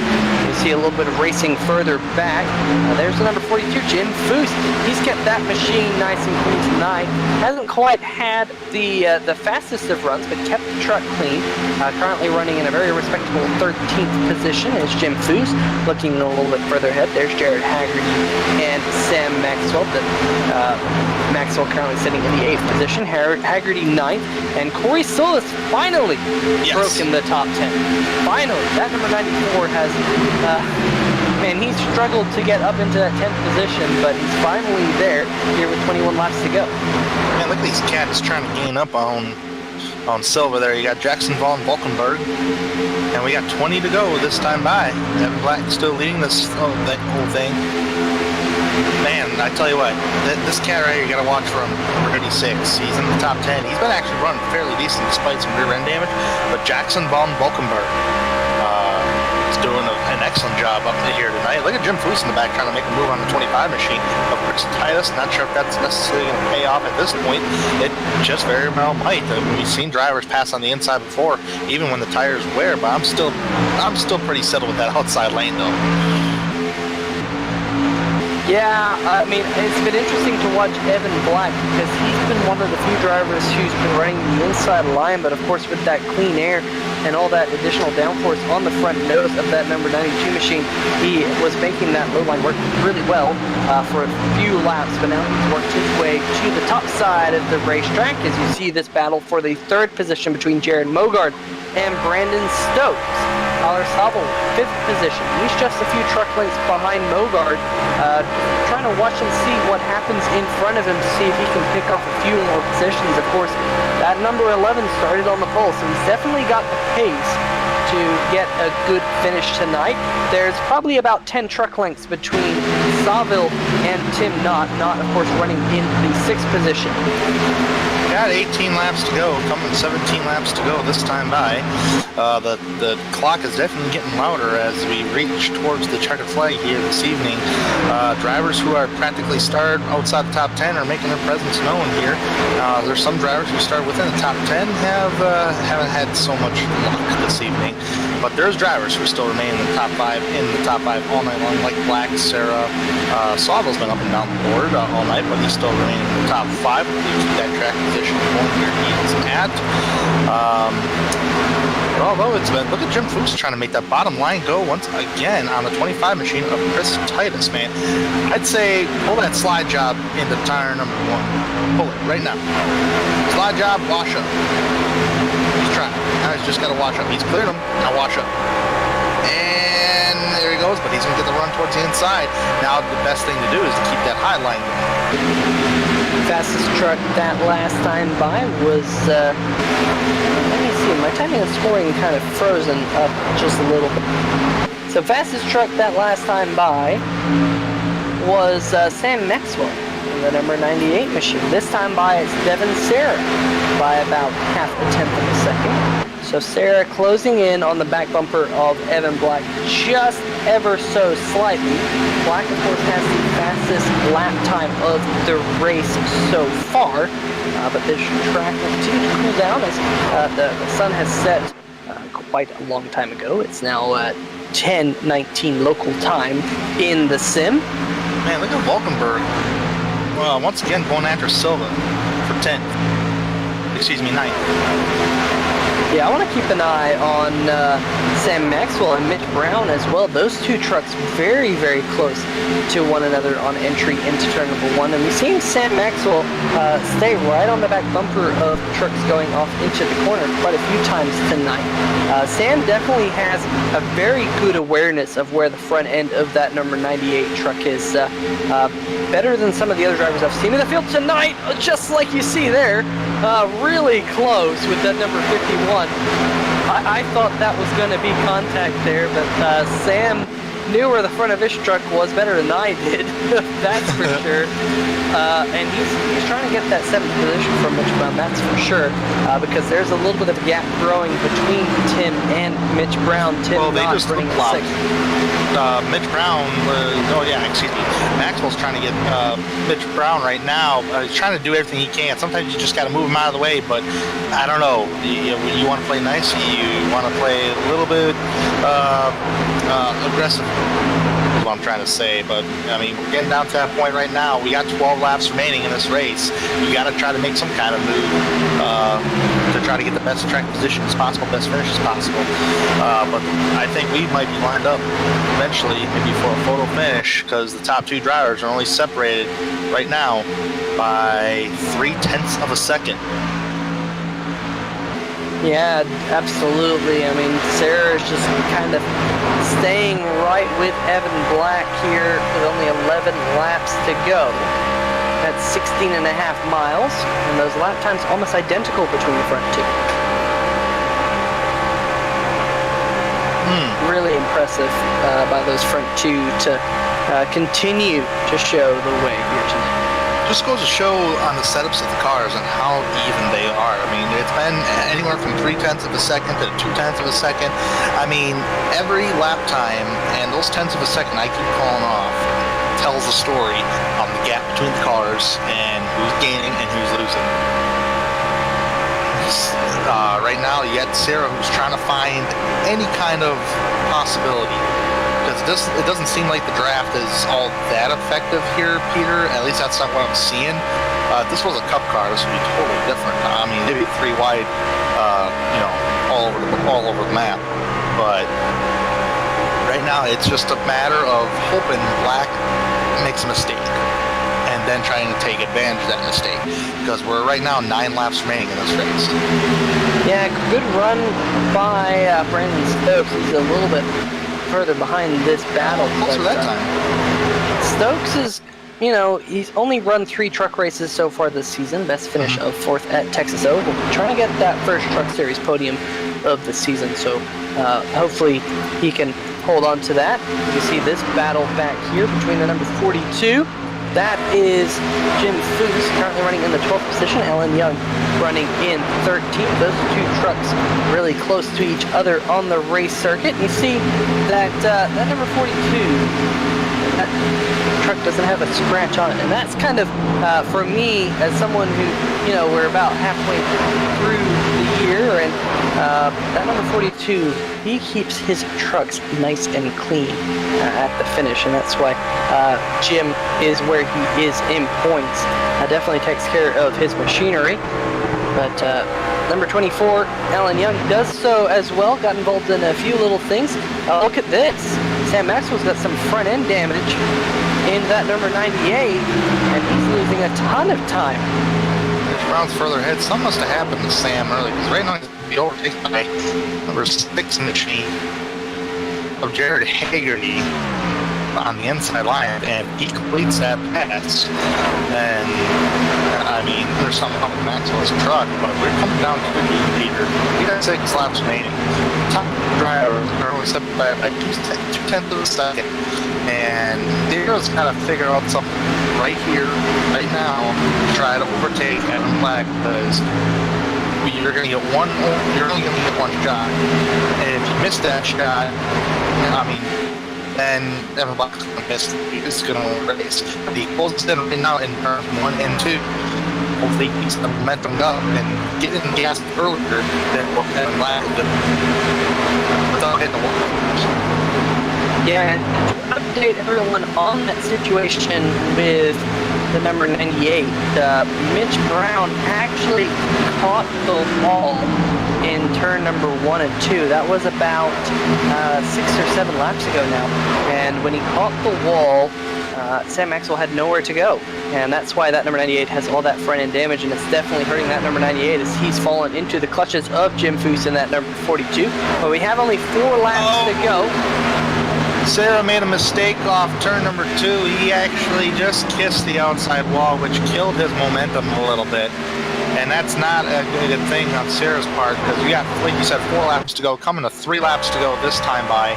You see a little bit of racing further back. There's the number 42, Jim Foose. He's kept that machine nice and clean tonight. Hasn't quite had the fastest of runs, but kept the truck clean. Currently running in a very respectable 13th position is Jim Foose. Looking a little bit further ahead, there's Jared Haggerty and Sam Maxwell. Maxwell currently sitting in the 8th position. Haggerty 9th, and Corey Solis finally broken the top 10. Finally, that number 94 has. Man, he's struggled to get up into that 10th position, but he's finally there here with 21 laps to go. Man, look at these cats trying to gain up on Silva there. You got Jackson Von Valkenburg, and we got 20 to go this time by. Evan Black still leading this whole thing. Man, I tell you what, this cat right here, you got to watch for him. Number 36. He's in the top 10. He's been actually running fairly decent despite some rear end damage, but Jackson Von Valkenburg is doing an excellent job up to here tonight. Look at Jim Foose in the back trying to make a move on the 25 machine. Of course, Titus, not sure if that's necessarily going to pay off at this point. It just very well might. We've seen drivers pass on the inside before, even when the tires wear, but I'm still pretty settled with that outside lane though. Yeah, I mean, it's been interesting to watch Evan Black because he's been one of the few drivers who's been running the inside line, but of course with that clean air and all that additional downforce on the front nose of that number 92 machine, he was making that low line work really well for a few laps, but now he's worked his way to the top side of the racetrack as you see this battle for the 3rd position between Jared Mogard and Brandon Stokes. Tyler Sobel, 5th position. He's just a few truck lengths behind Mogard, trying to watch and see what happens in front of him to see if he can pick up a few more positions. Of course, that number 11 started on the pole, so he's definitely got the pace to get a good finish tonight. There's probably about 10 truck lengths between Sawville and Tim Knott. Knott, of course, running in the 6th position. Got 18 laps to go, coming 17 laps to go this time by. The clock is definitely getting louder as we reach towards the checkered flag here this evening. Drivers who are practically started outside the top 10 are making their presence known here. There's some drivers who start within the top 10 haven't had so much luck this evening, but there's drivers who still remain in the top 5 all night long, like Black, Sarah. Sawville's been up and down the board all night, but he's still remaining in the top 5. Keep that track position going here he is at. Although it's been, look at Jim Foose trying to make that bottom line go once again on the 25 machine of Chris Titus, man. I'd say pull that slide job into tire number 1. Pull it right now. Slide job, wash up. He's trying. Now he's just got to wash up. He's cleared him. Now wash up. And there he goes, but he's going to get the run towards the inside. Now the best thing to do is to keep that high line going. Fastest truck that last time by was, let me see, my timing and scoring kind of frozen up just a little bit. So fastest truck that last time by was Sam Maxwell, the number 98 machine. This time by it's Devin Sarah by about half a tenth of a second. So Sarah closing in on the back bumper of Evan Black just ever so slightly. Black, of course, has the fastest lap time of the race so far, but this track will continue to cool down as the sun has set quite a long time ago. It's now 10:19 local time in the sim. Man, look at Valkenburg. Well, once again, going after Silva for 10th. Excuse me, 9th. Yeah, I want to keep an eye on Sam Maxwell and Mitch Brown as well. Those two trucks very, very close to one another on entry into turn number 1. And we've seen Sam Maxwell stay right on the back bumper of trucks going off into the corner quite a few times tonight. Sam definitely has a very good awareness of where the front end of that number 98 truck is. Better than some of the other drivers I've seen in the field tonight, just like you see there. Really close with that number 51. I thought that was going to be contact there, but Sam knew where the front of his truck was better than I did. That's for sure. And he's trying to get that 7th position from Mitch Brown, that's for sure, because there's a little bit of a gap growing between Tim and Mitch Brown. Tim well, they not just running flip-flopped. 6th. Mitch Brown was, Maxwell's trying to get Mitch Brown right now. He's trying to do everything he can. Sometimes you just got to move him out of the way, but I don't know. You want to play nice, you want to play a little bit aggressive, is what I'm trying to say. But, I mean, we're getting down to that point right now. We got 12 laps remaining in this race. You got to try to make some kind of move to try to get the best track position as possible, best finish as possible. But I think we might be lined up eventually, maybe for a photo finish, because the top two drivers are only separated right now by 0.3 of a second. Yeah, absolutely. I mean, Sarah is just kind of staying right with Evan Black here with only 11 laps to go. That's 16 and a half miles, and those lap times almost identical between the front two. Really impressive by those front two to continue to show the way here tonight. Just goes to show on the setups of the cars and how even they are. I mean, it's been anywhere from 0.3 of a second to 0.2 of a second. I mean, every lap time, and those tenths of a second I keep calling off, tells a story on the gap between the cars and who's gaining and who's losing. Right now, you got Sarah who's trying to find any kind of possibility. Because it doesn't seem like the draft is all that effective here, Peter. At least that's not what I'm seeing. If this was a cup car, this would be totally different. I mean, it'd be 3 wide, all over the map. But right now, it's just a matter of hoping Black makes a mistake and then trying to take advantage of that mistake. Because we're right now 9 laps remaining in this race. Yeah, good run by Brandon Stokes. He's a little bit further behind this battle. Closer that time. Stokes is, he's only run 3 truck races so far this season. Best finish of 4th at Texas O. Trying to get that first Truck Series podium of the season. So hopefully he can hold on to that. You see this battle back here between the number 42. That is Jim Foose, currently running in the 12th position. Alan Young running in 13th. Those two trucks really close to each other on the race circuit. You see that that number 42, that truck doesn't have a scratch on it. And that's kind of, for me, as someone who, we're about halfway through the year, and that number 42, he keeps his trucks nice and clean at the finish, and that's why Jim is where he is in points. Definitely takes care of his machinery, but number 24, Alan Young, does so as well. Got involved in a few little things. Look at this. Sam Maxwell's got some front end damage in that number 98, and he's losing a ton of time. Brown's further ahead. Something must have happened to Sam early, because right now he's going to be overtaken by number 6 machine of Jared Hagerty on the inside line, and he completes that pass. And I mean, there's something up with Maxwell's truck, but we're coming down to the Peter. We got 6 laps remaining. Top driver are only separated by 0.2 of a second. And Daryl's got to figure out something right here, right now, to try to overtake Evan Black, because you're going to get you're only going to get one shot. And if you miss that shot, I mean, then Evan Black's going to miss. He's going to race. But he pulls in right now in turn 1 and 2. Hopefully he keeps the momentum up and get in gas earlier than what Evan Black did without hitting the wall. Yeah, to update everyone on that situation with the number 98. Mitch Brown actually caught the wall in turn number 1 and 2. That was about 6 or 7 laps ago now. And when he caught the wall, Sam Maxwell had nowhere to go. And that's why that number 98 has all that front end damage, and it's definitely hurting that number 98 as he's fallen into the clutches of Jim Foose in that number 42. But we have only 4 laps to go. Sarah made a mistake off turn number 2. He actually just kissed the outside wall, which killed his momentum a little bit. And that's not a good thing on Sarah's part, because we got, like you said, 4 laps to go, coming to 3 laps to go this time by.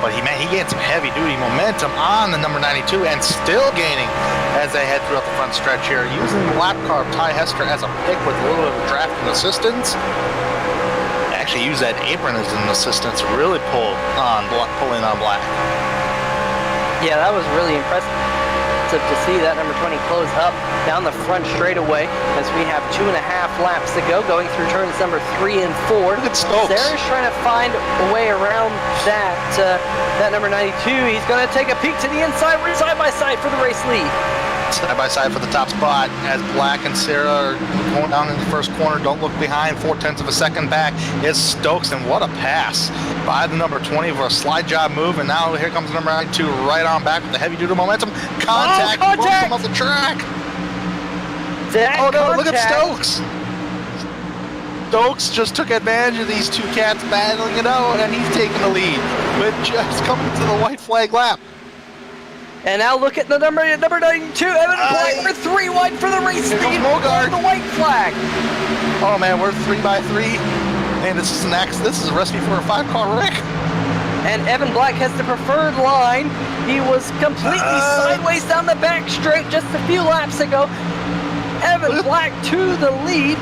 But he gained some heavy-duty momentum on the number 92 and still gaining as they head throughout the front stretch here. Using the lap car of Ty Hester as a pick with a little bit of drafting assistance. actually used that apron as an assistant to really pulling on Black. Yeah, that was really impressive to see that number 20 close up down the front straightaway as we have 2.5 laps to go, going through turns number 3 and 4. Look at Stokes. Sarah's trying to find a way around that number 92. He's going to take a peek to the inside. We're side by side for the race lead. Side by side for the top spot as Black and Sarah are going down in the first corner. Don't look behind. 0.4 of a second back is Stokes, and what a pass by the number 20 for a slide job move. And now here comes number 92 right on back with the heavy duty momentum. Contact! Moves him off the track. Oh no! Look at Stokes. Stokes just took advantage of these two cats battling it out, and he's taking the lead with just coming to the white flag lap. And now look at the number 92, Evan Black. We're 3 wide for the race lead. Mogard. The white flag. Oh man, we're 3 by 3. Man, this is a recipe for a 5-car wreck. And Evan Black has the preferred line. He was completely sideways down the back straight just a few laps ago. Evan Black to the lead.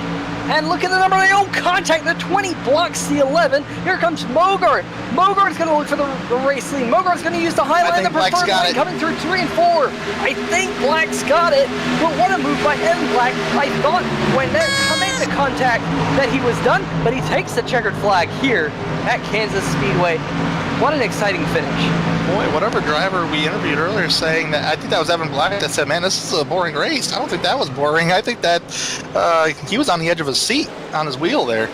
And look at the number, oh, contact, the 20 blocks the 11. Here comes Mogart. Mogart's going to look for the race lead. Mogart's going to use the high line, the preferred line, coming through 3 and 4. I think Black's got it, but what a move by Evan Black. I thought when they come into contact that he was done, but he takes the checkered flag here at Kansas Speedway. What an exciting finish. Boy, whatever driver we interviewed earlier saying that, I think that was Evan Black that said, man, this is a boring race. I don't think that was boring. I think that he was on the edge of his seat, on his wheel there.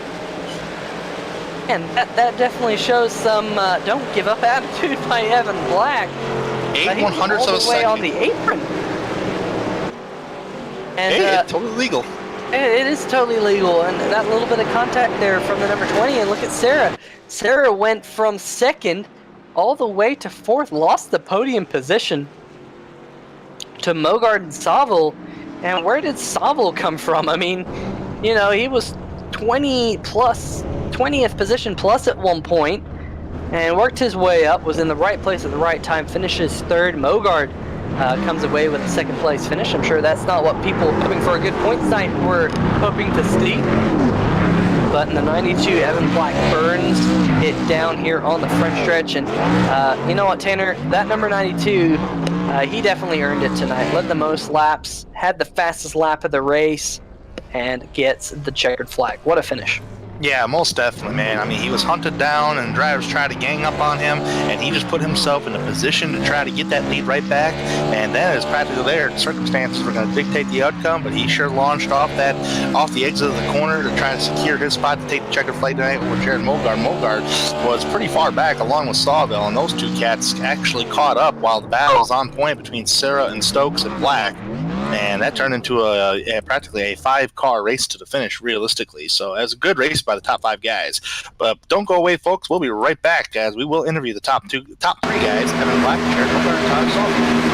And that definitely shows some don't give up attitude by Evan Black. 8/100ths of a second. On the apron. And, hey, totally legal. It is totally legal, and that little bit of contact there from the number 20, and look at Sarah. Sarah went from 2nd all the way to 4th, lost the podium position to Mogard and Saville. And where did Saville come from? I mean, you know, he was 20th position plus at one point, and worked his way up, was in the right place at the right time, finishes 3rd. Mogard comes away with a 2nd place finish. I'm sure that's not what people hoping for a good points night were hoping to see. But in the 92, Evan Black burns it down here on the front stretch. And you know what, Tanner? That number 92, he definitely earned it tonight. Led the most laps, had the fastest lap of the race, and gets the checkered flag. What a finish. Yeah, most definitely, man. I mean, he was hunted down and drivers tried to gang up on him, and he just put himself in a position to try to get that lead right back. And then it's practically there. Circumstances were going to dictate the outcome, but he sure launched off the exit of the corner to try to secure his spot to take the checkered flag tonight over Jared Mogard. Mogard was pretty far back along with Sawville, and those two cats actually caught up while the battle was on point between Sarah and Stokes and Black. And that turned into practically a 5-car race to the finish, realistically. So it was a good race by the top 5 guys. But don't go away, folks. We'll be right back, as we will interview the top 3 guys, Evan Black, Jared Mogard, and Todd Sawville.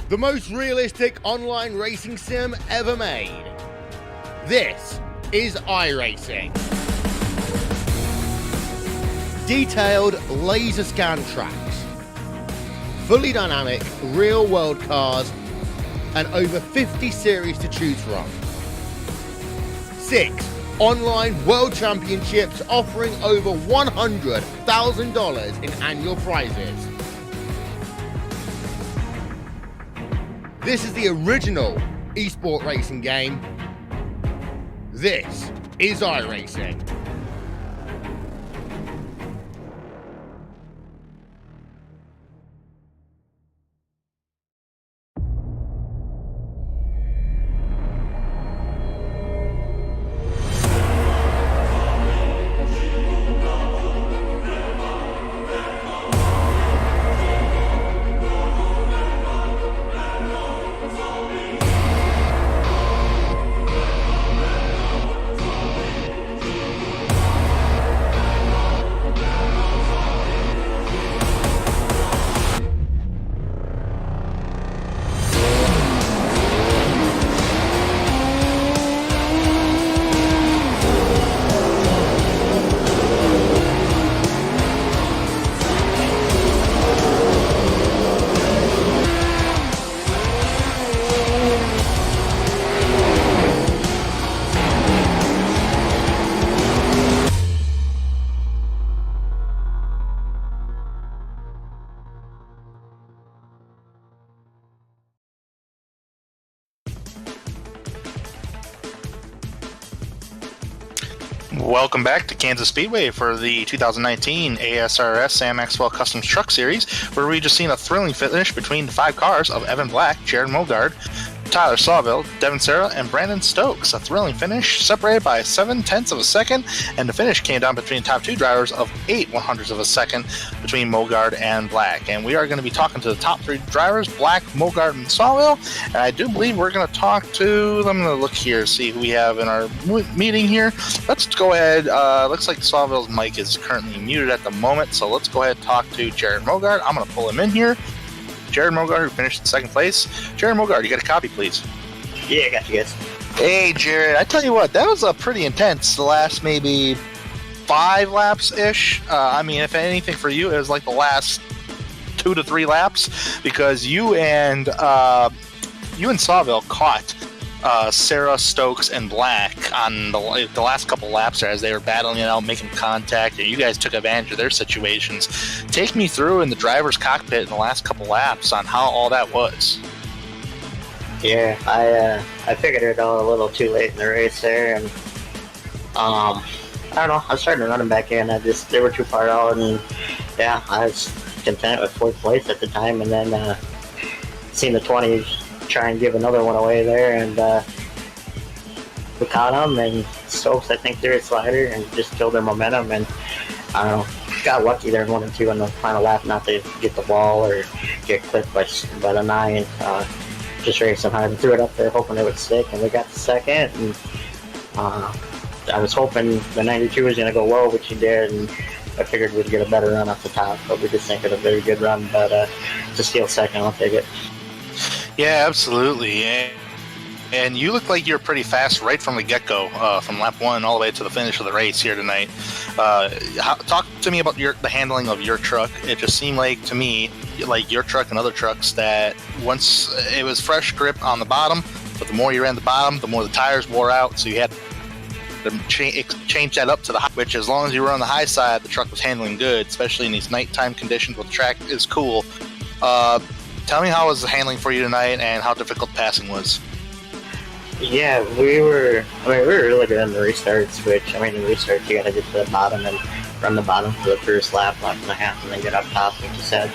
The most realistic online racing sim ever made. This is iRacing. Detailed laser scan tracks, fully dynamic real world cars, and over 50 series to choose from. 6 online world championships offering over $100,000 in annual prizes. This is the original esport racing game. This is iRacing. Welcome back to Kansas Speedway for the 2019 ASRS and Maxwell Customs Truck Series, where we just seen a thrilling finish between the 5 cars of Evan Black, Jared Mogard, Tyler Sawville, Devin Serra, and Brandon Stokes. A thrilling finish separated by 7/10 of a second, and the finish came down between the top 2 drivers of 8/100ths of a second between Mogard and Black. And we are going to be talking to the top 3 drivers, Black, Mogard, and Sawville. And I do believe we're going to talk to, I'm going to look here, see who we have in our meeting here. Let's go ahead. Looks like Sawville's mic is currently muted at the moment, so let's go ahead and talk to Jared Mogard. I'm going to pull him in here. Jared Mogard, who finished in 2nd place. Jared Mogard, you got a copy, please? Yeah, I got you guys. Hey, Jared, I tell you what, that was a pretty intense, the last maybe 5 laps-ish. I mean, if anything for you, it was like the last 2 to 3 laps, because you and Sawville caught Sarah, Stokes, and Black on the last couple laps there as they were battling it out, making contact, and you guys took advantage of their situations. Take me through in the driver's cockpit in the last couple laps on how all that was. Yeah, I figured it out a little too late in the race there, and I don't know, I started running back in. They were too far out, and yeah, I was content with 4th place at the time, and then seen the 20s try and give another one away there, and we caught them, and Stokes, I think, threw a slider and just killed their momentum, and I don't know, got lucky there in 1 and 2 in the final lap not to get the ball or get clipped by the 9. Just racing hard and threw it up there hoping it would stick, and we got the 2nd, and I was hoping the 92 was going to go low, which he did, and I figured we'd get a better run off the top, but we just think it a very good run, but to steal 2nd, I'll take it. Yeah, absolutely. And you look like you're pretty fast right from the get-go, from lap 1 all the way to the finish of the race here tonight. Talk to me about the handling of your truck. It just seemed like to me, like your truck and other trucks, that once it was fresh grip on the bottom, but the more you ran the bottom, the more the tires wore out, so you had to change that up to the high, which as long as you were on the high side, the truck was handling good, especially in these nighttime conditions where the track is cool. Tell me how was the handling for you tonight and how difficult passing was. Yeah, we were really good in the restarts, which, I mean, the restarts, you gotta get to the bottom and run the bottom for the first lap, lap and a half, and then get up top, like you said.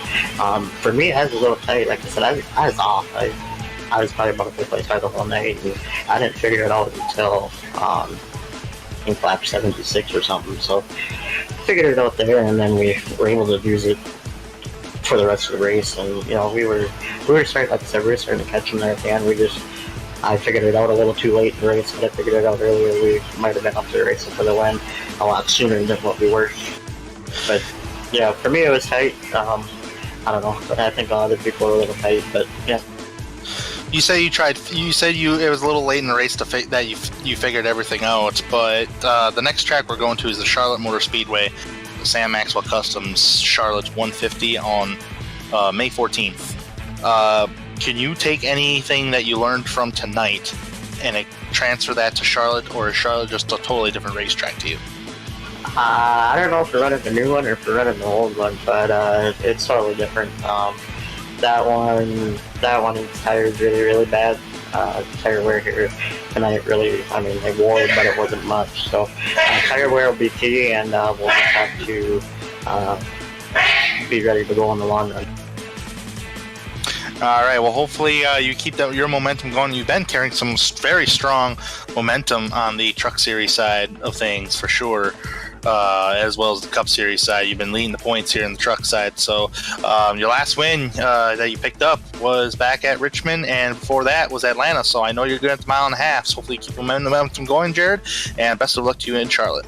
For me, I was a little tight. Like I said, I was off. I was probably about a 5th place by the whole night, and I didn't figure it out until, I think, lap 76 or something, so figured it out there, and then we were able to use it for the rest of the race, and you know, we were starting, like I said, we were starting to catch them there at the end. I figured it out a little too late in the race, but I figured it out earlier. We might have been up to the race for the win a lot sooner than what we were. But yeah, for me it was tight. I don't know, but I think other people were a little tight. But yeah. You say you tried. You said it was a little late in the race that you figured everything out. But the next track we're going to is the Charlotte Motor Speedway, the Sam Maxwell Customs Charlotte's 150 on May 14th. Can you take anything that you learned from tonight and transfer that to Charlotte, or is Charlotte just a totally different racetrack to you? I don't know if we're running the new one or if we're running the old one, but it's totally different. That one its tires really, really bad. Tire wear here tonight really, I mean, they wore, but it wasn't much. So tire wear will be key, and we'll just have to be ready to go on the long run. All right. Well, hopefully you keep your momentum going. You've been carrying some very strong momentum on the Truck Series side of things for sure, as well as the Cup Series side. You've been leading the points here in the truck side. So your last win that you picked up was back at Richmond, and before that was Atlanta. So I know you're good at the mile and a half. So hopefully you keep momentum going, Jared. And best of luck to you in Charlotte.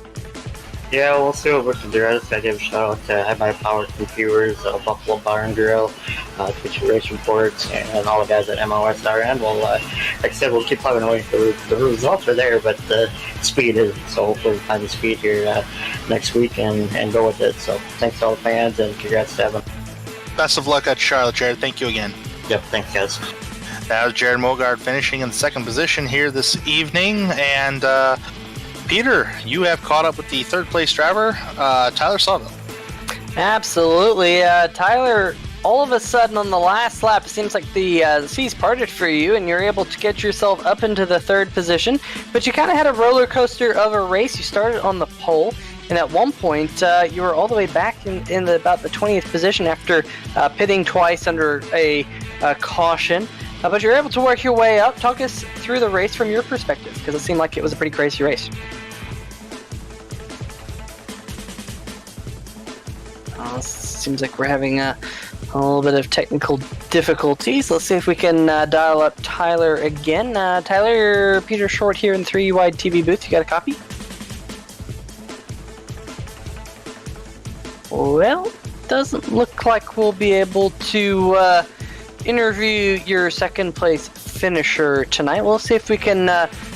Yeah, we'll see what we can do. I just gotta give a shout out to my Power Computers, Buffalo Barn Grill, Twitchy Race Reports, and all the guys at MOSRN. Well, like I said, we'll keep plugging away. The results are there, but the speed isn't. So hopefully we'll find the speed here next week and go with it. So thanks to all the fans, and congrats to Evan. Best of luck at Charlotte, Jared. Thank you again. Yep, thanks, guys. That was Jared Mogard finishing in the second position here this evening, and Peter, you have caught up with the third place driver, Tyler Sawville. Absolutely. Tyler, all of a sudden on the last lap, it seems like the seas parted for you and you're able to get yourself up into the third position. But you kind of had a roller coaster of a race. You started on the pole, and at one point you were all the way back in about the 20th position after pitting twice under a caution. But you're able to work your way up. Talk us through the race from your perspective, because it seemed like it was a pretty crazy race. Seems like we're having a little bit of technical difficulties. Let's see if we can dial up Tyler again. Tyler, Peter Short here in 3 Wide TV booth. You got a copy? Well, doesn't look like we'll be able to interview your second place finisher tonight. We'll see if we can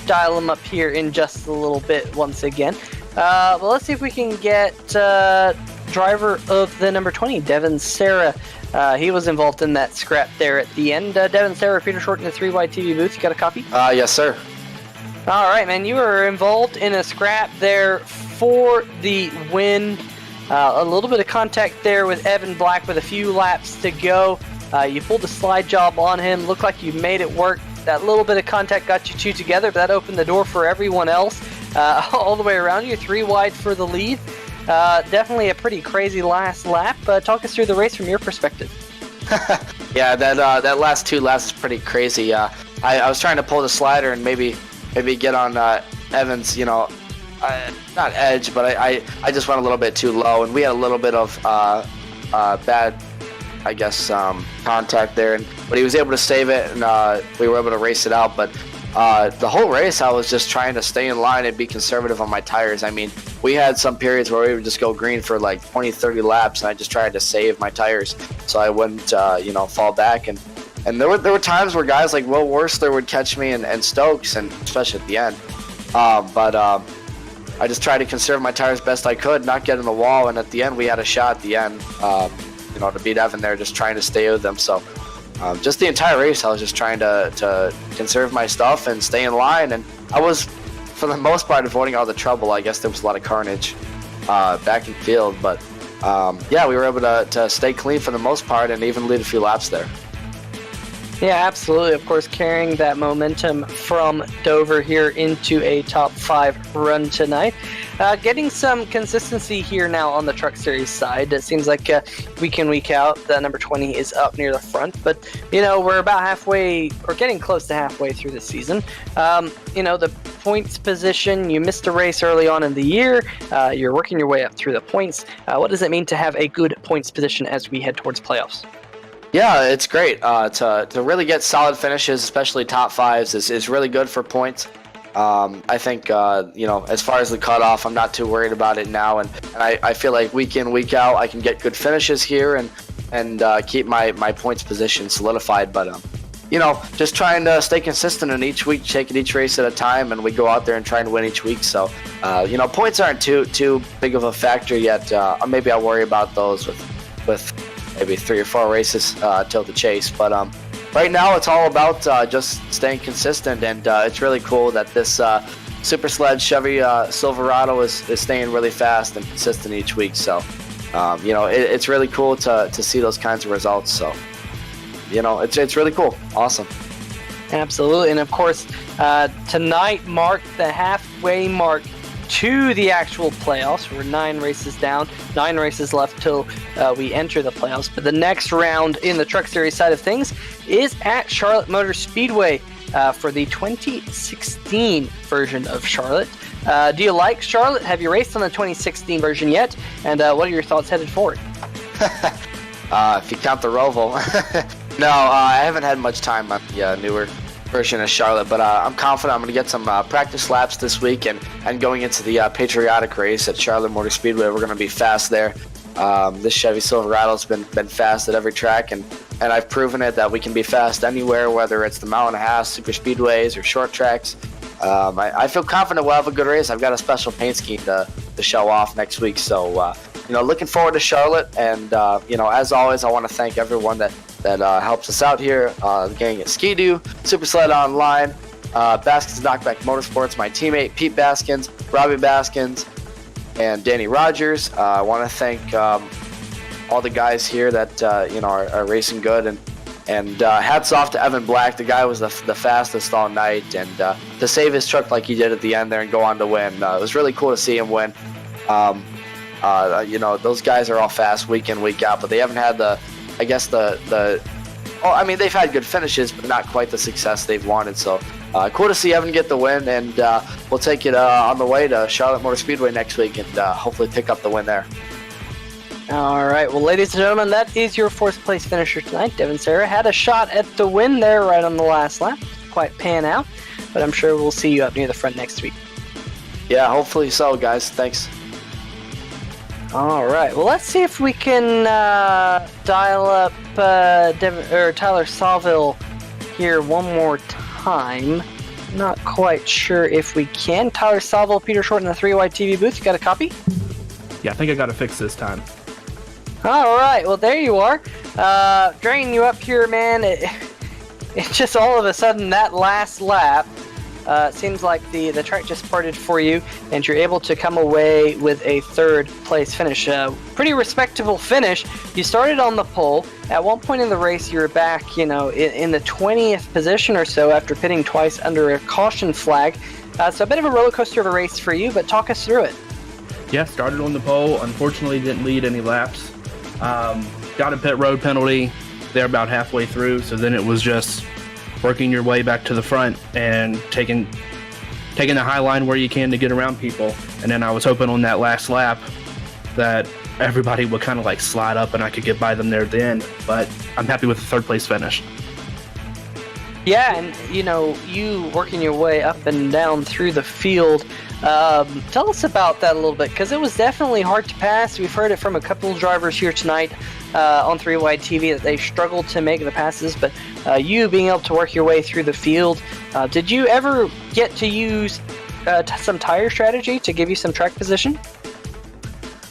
dial him up here in just a little bit once again. Well, let's see if we can get driver of the number 20, Devin Serra. He was involved in that scrap there at the end. Devin Serra, Peter Short in the 3 Wide TV booth. You got a copy? Yes, sir. All right, man. You were involved in a scrap there for the win. A little bit of contact there with Evan Black with a few laps to go. You pulled a slide job on him. Looked like you made it work. That little bit of contact got you two together, but that opened the door for everyone else all the way around you. 3 wide for the lead. Definitely a pretty crazy last lap. Talk us through the race from your perspective. Yeah, that last 2 laps is pretty crazy. I was trying to pull the slider and maybe get on Evan's, not edge, but I just went a little bit too low, and we had a little bit of bad, I guess, contact there, but he was able to save it, and we were able to race it out. But the whole race, I was just trying to stay in line and be conservative on my tires. I mean, we had some periods where we would just go green for like 20, 30 laps, and I just tried to save my tires so I wouldn't, fall back. And there were times where guys like Will Worstler would catch me and Stokes, and especially at the end. But I just tried to conserve my tires best I could, not get in the wall. And at the end, we had a shot at the end, to beat Evan there, just trying to stay with them. So just the entire race, I was just trying to conserve my stuff and stay in line. And I was, for the most part, avoiding all the trouble. I guess there was a lot of carnage back in field. But, we were able to stay clean for the most part and even lead a few laps there. Yeah, absolutely. Of course, carrying that momentum from Dover here into a top 5 run tonight. Getting some consistency here now on the Truck Series side. It seems like week in, week out, the number 20 is up near the front. But, we're about halfway, or getting close to halfway through the season. The points position, you missed a race early on in the year. You're working your way up through the points. What does it mean to have a good points position as we head towards playoffs? Yeah, it's great. To really get solid finishes, especially top 5s, is really good for points. I think, as far as the cutoff, I'm not too worried about it now. And I feel like week in, week out, I can get good finishes here and keep my points position solidified. But, just trying to stay consistent in each week, taking each race at a time, and we go out there and try and win each week. So, points aren't too big of a factor yet. Maybe I'll worry about those with maybe 3 or 4 races till the chase. But right now it's all about just staying consistent, and it's really cool that this Super Sled Chevy Silverado is staying really fast and consistent each week. So, it's really cool to see those kinds of results. So, it's really cool. Awesome. Absolutely. And of course, tonight marked the halfway mark to the actual playoffs. We're 9 races down, 9 races left till we enter the playoffs. But the next round in the Truck Series side of things is at Charlotte Motor Speedway for the 2016 version of Charlotte. Do you like Charlotte? Have you raced on the 2016 version yet? And what are your thoughts headed forward? If you count the Roval. No, I haven't had much time on the newer version of Charlotte, but I'm confident I'm going to get some practice laps this week, and going into the patriotic race at Charlotte Motor Speedway, we're going to be fast there. This Chevy Silverado's been fast at every track, and I've proven it that we can be fast anywhere, whether it's the mile and a half super speedways or short tracks. I feel confident we'll have a good race. I've got a special paint scheme to show off next week, so looking forward to Charlotte. And as always, I want to thank everyone that helps us out here, the gang at Ski-Doo, Super Sled Online, Baskins Knockback Motorsports, my teammate Pete Baskins, Robbie Baskins, and Danny Rogers. I want to thank all the guys here that are racing good, and hats off to Evan Black. The guy was the fastest all night, and to save his truck like he did at the end there and go on to win. It was really cool to see him win. Those guys are all fast week in, week out, but they haven't had they've had good finishes, but not quite the success they've wanted. So cool to see Evan get the win, and we'll take it on the way to Charlotte Motor Speedway next week, and hopefully pick up the win there. All right, well, ladies and gentlemen, that is your 4th place finisher tonight. Devin Serra had a shot at the win there right on the last lap. Quite pan out, but I'm sure we'll see you up near the front next week. Yeah, hopefully so, guys. Thanks. All right, well, let's see if we can dial up Tyler Sawville here one more time. Not quite sure if we can. Tyler Sawville, Peter Short in the 3Y TV booth. You got a copy? Yeah, I think I got a fix this time. All right, well, there you are. Dragging you up here, man. It just all of a sudden, that last lap, seems like the track just parted for you, and you're able to come away with a 3rd place finish. Pretty respectable finish. You started on the pole. At one point in the race, you were back, in the 20th position or so after pitting twice under a caution flag. So a bit of a roller coaster of a race for you, but talk us through it. Yeah, started on the pole. Unfortunately, didn't lead any laps. Got a pit road penalty there about halfway through, so then it was just working your way back to the front and taking the high line where you can to get around people. And then I was hoping on that last lap that everybody would kind of like slide up and I could get by them there at the end. But I'm happy with the 3rd place finish. Yeah, and you working your way up and down through the field. Tell us about that a little bit, because it was definitely hard to pass. We've heard it from a couple of drivers here tonight on 3Y TV that they struggled to make the passes, but you being able to work your way through the field, did you ever get to use some tire strategy to give you some track position?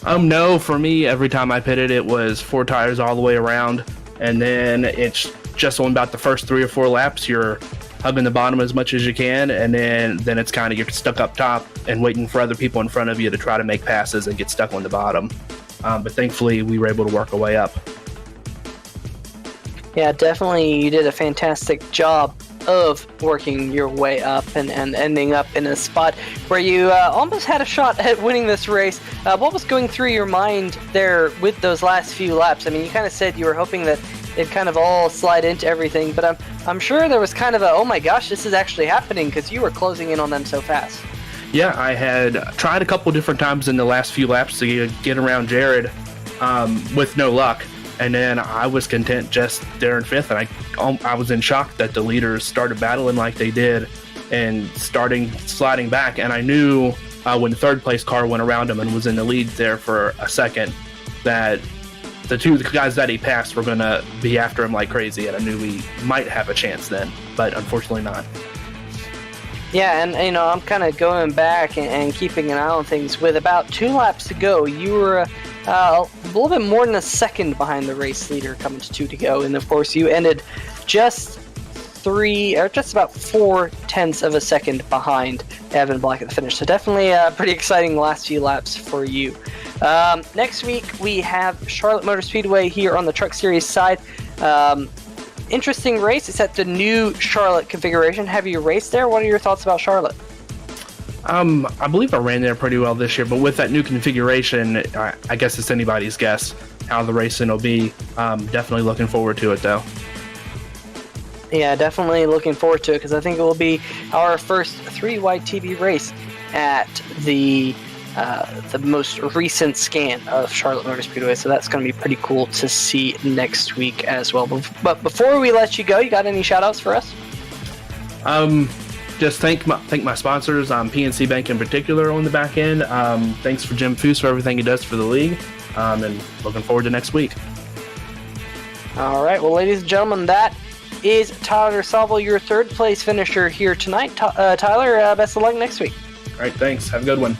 No, for me, every time I pitted, it was 4 tires all the way around, and then it's just on about the first 3 or 4 laps, you're hugging the bottom as much as you can, and then it's kind of you're stuck up top and waiting for other people in front of you to try to make passes and get stuck on the bottom. But thankfully, we were able to work our way up. Yeah, definitely you did a fantastic job of working your way up and ending up in a spot where you almost had a shot at winning this race. What was going through your mind there with those last few laps? I mean, you kind of said you were hoping that it kind of all slide into everything, but I'm sure there was kind of a, oh my gosh, this is actually happening, because you were closing in on them so fast. Yeah, I had tried a couple different times in the last few laps to get around Jared with no luck. And then I was content just there in 5th, and I was in shock that the leaders started battling like they did and sliding back. And I knew when the 3rd place car went around him and was in the lead there for a second that the 2 guys that he passed were going to be after him like crazy, and I knew we might have a chance then, but unfortunately not. Yeah, and I'm kind of going back and keeping an eye on things. With about 2 laps to go, you were a little bit more than a second behind the race leader coming to 2 to go, and of course you ended just about 4/10 of a second behind Evan Black at the finish. So definitely a pretty exciting last few laps for you. Next week we have Charlotte Motor Speedway here on the Truck Series side. Interesting race. It's at the new Charlotte configuration. Have you raced there? What are your thoughts about Charlotte? I believe I ran there pretty well this year, but with that new configuration, I guess it's anybody's guess how the racing will be. Definitely looking forward to it, though. Yeah, definitely looking forward to it because I think it will be our first 3-wide TV race at the most recent scan of Charlotte Motor Speedway. So that's going to be pretty cool to see next week as well. But before we let you go, you got any shout outs for us? Just thank my sponsors, PNC Bank in particular on the back end. Thanks for Jim Foose for everything he does for the league, and looking forward to next week. All right, well, ladies and gentlemen, that is Tyler Sauble, your third place finisher here tonight. Tyler, best of luck next week. All right, thanks. Have a good one.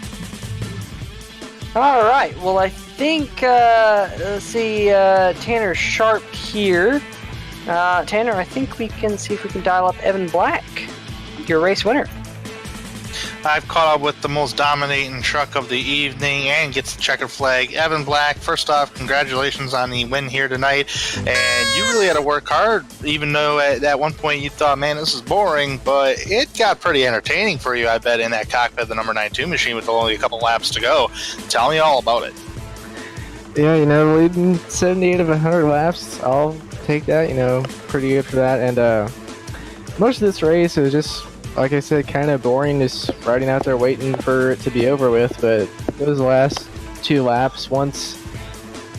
All right, well, I think, let's see, Tanner Sharp here. Tanner, I think we can see if we can dial up Evan Black, your race winner. I've caught up with the most dominating truck of the evening and gets the checkered flag. Evan Black, first off, congratulations on the win here tonight. And you really had to work hard, even though at one point you thought, man, this is boring, but it got pretty entertaining for you, I bet, in that cockpit, the number 92 machine with only a couple laps to go. Tell me all about it. Yeah, leading 78 of 100 laps, I'll take that, pretty good for that. And most of this race was just, like I said, kind of boring, just riding out there waiting for it to be over with. But those last 2 laps, once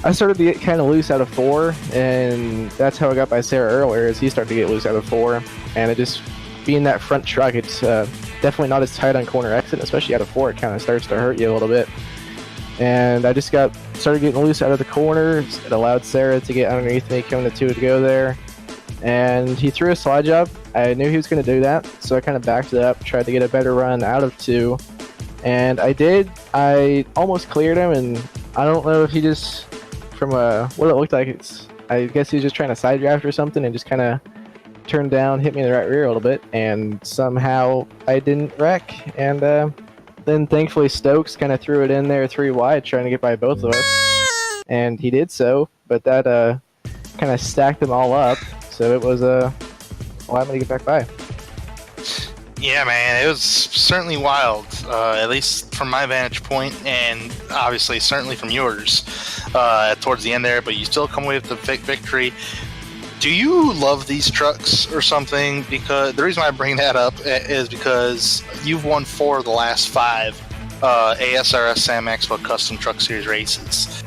I started to get kind of loose out of 4, and that's how I got by Sarah earlier, is he started to get loose out of 4. And it just, being that front truck, it's definitely not as tight on corner exit, especially out of 4, it kind of starts to hurt you a little bit. And I just started getting loose out of the corners. It allowed Sarah to get underneath me, coming to 2 to go there. And he threw a slide job. I knew he was going to do that, so I kind of backed it up, tried to get a better run out of 2. And I did. I almost cleared him, and I don't know if he just, from what it looked like, I guess he was just trying to side draft or something and just kind of turned down, hit me in the right rear a little bit, and somehow I didn't wreck. And then thankfully Stokes kind of threw it in there 3 wide, trying to get by both of us. And he did so, but that kind of stacked them all up. So it was allowed me to get back by. Yeah, man, it was certainly wild, at least from my vantage point, and obviously certainly from yours towards the end there, but you still come away with the victory. Do you love these trucks or something? Because the reason why I bring that up is because you've won 4 of the last 5 ASRS Sam Maxwell Custom Truck Series races.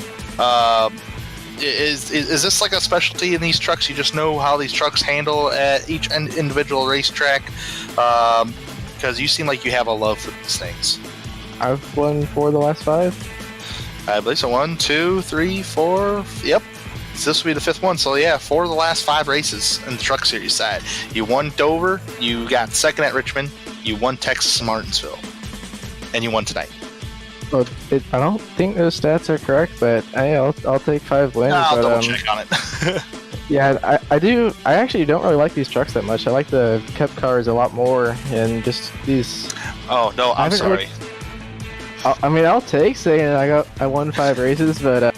Is this like a specialty in these trucks? You just know how these trucks handle at each individual racetrack? Because you seem like you have a love for these things. I've won 4 of the last 5. I believe so. 1, 2, 3, 4. Yep. So this will be the 5th one. So yeah, 4 of the last 5 races in the Truck Series side. You won Dover. You got 2nd at Richmond. You won Texas Martinsville, and you won tonight. Well, I don't think those stats are correct, but I'll take 5 wins. I'll double check on it. Yeah, I do. I actually don't really like these trucks that much. I like the Cup cars a lot more, and just these. Oh no, I'm sorry. I'll take saying I won 5 races, but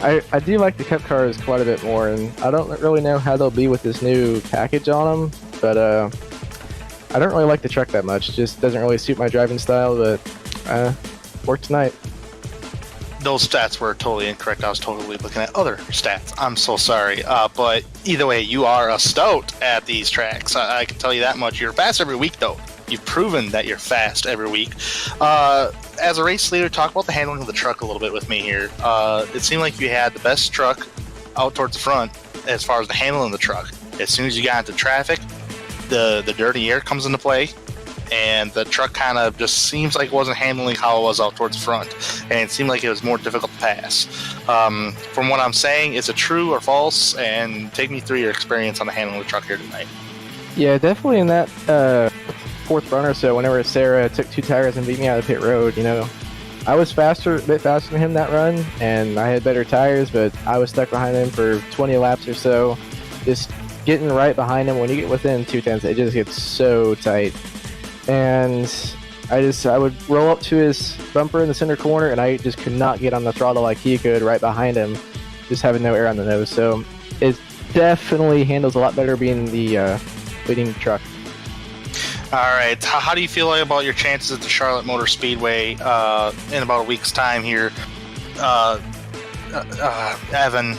I do like the Cup cars quite a bit more, and I don't really know how they'll be with this new package on them, but I don't really like the truck that much. It just doesn't really suit my driving style, but worked tonight. Those stats were totally incorrect. I was totally looking at other stats. I'm so sorry. But either way, you are a stout at these tracks. I can tell you that much. You're fast every week, though. You've proven that you're fast every week. As a race leader, talk about the handling of the truck a little bit with me here. It seemed like you had the best truck out towards the front as far as the handling of the truck. As soon as you got into traffic, the dirty air comes into play, and the truck kind of just seems like it wasn't handling how it was out towards the front, and it seemed like it was more difficult to pass. From what I'm saying, is it true or false? And take me through your experience on the handling of the truck here tonight. Yeah, definitely in that 4th run or so, whenever Sarah took 2 tires and beat me out of the pit road, I was a bit faster than him that run, and I had better tires, but I was stuck behind him for 20 laps or so, just getting right behind him. When you get within 2/10, it just gets so tight. And I would roll up to his bumper in the center corner, and I just could not get on the throttle like he could right behind him, just having no air on the nose. So it definitely handles a lot better being the leading truck. All right. How do you feel about your chances at the Charlotte Motor Speedway in about a week's time here? Evan,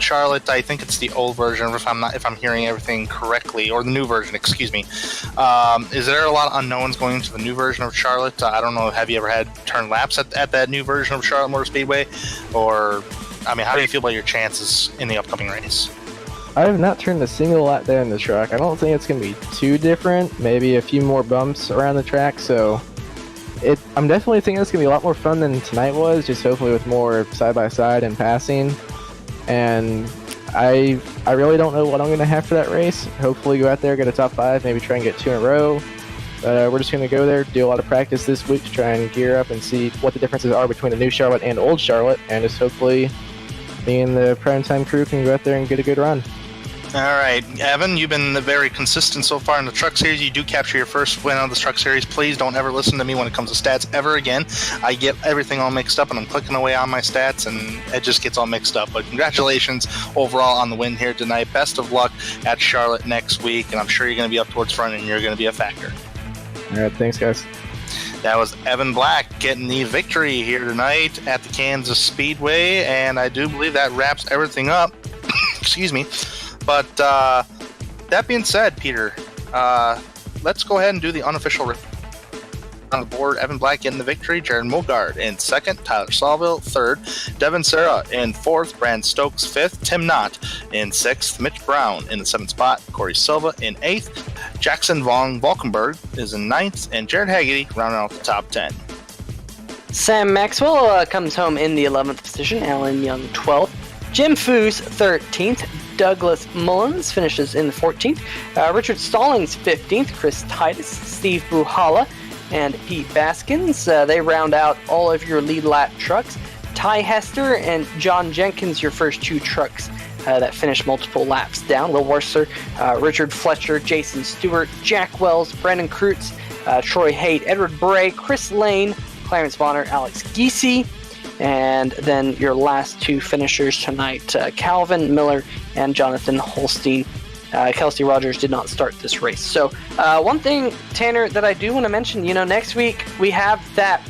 Charlotte, I think it's the old version, if I'm hearing everything correctly, or the new version, excuse me. Is there a lot of unknowns going into the new version of Charlotte? I don't know, have you ever had turn laps at that new version of Charlotte Motor Speedway? Or, I mean, how do you feel about your chances in the upcoming race? I have not turned a single lap there in the truck. I don't think it's going to be too different. Maybe a few more bumps around the track, so I'm definitely thinking it's going to be a lot more fun than tonight was, just hopefully with more side-by-side and passing. And I really don't know what I'm going to have for that race. Hopefully go out there, get a top 5, maybe try and get 2 in a row. We're just going to go there, do a lot of practice this week to try and gear up and see what the differences are between the new Charlotte and old Charlotte, and just hopefully me and the primetime crew can go out there and get a good run. All right, Evan, you've been very consistent so far in the Truck Series. You do capture your first win on the Truck Series. Please don't ever listen to me when it comes to stats ever again. I get everything all mixed up, and I'm clicking away on my stats, and it just gets all mixed up. But congratulations overall on the win here tonight. Best of luck at Charlotte next week, and I'm sure you're going to be up towards front, and you're going to be a factor. All right, thanks, guys. That was Evan Black getting the victory here tonight at the Kansas Speedway, and I do believe that wraps everything up. Excuse me. But that being said, Peter, let's go ahead and do the unofficial on the board. Evan Black getting the victory, Jared Mogard in second, Tyler Salville third, Devin Serra in fourth, Brand Stokes fifth, Tim Knott in sixth, Mitch Brown in the seventh spot, Corey Silva in eighth, Jackson Von Valkenburg is in ninth, and Jared Haggerty rounding out the top 10. Sam Maxwell comes home in the 11th position, Alan Young 12th, Jim Foose 13th, Douglas Mullins finishes in the 14th, Richard Stallings 15th, Chris Titus, Steve Buhala, and Pete Baskins. They round out all of your lead lap trucks. Ty Hester and John Jenkins, your first 2 trucks that finish multiple laps down. Will Worcester, Richard Fletcher, Jason Stewart, Jack Wells, Brandon Kreutz, Troy Haight, Edward Bray, Chris Lane, Clarence Bonner, Alex Giese. And then your last 2 finishers tonight, Calvin Miller and Jonathan Holstein. Kelsey Rogers did not start this race. So one thing, Tanner, that I do want to mention, next week we have that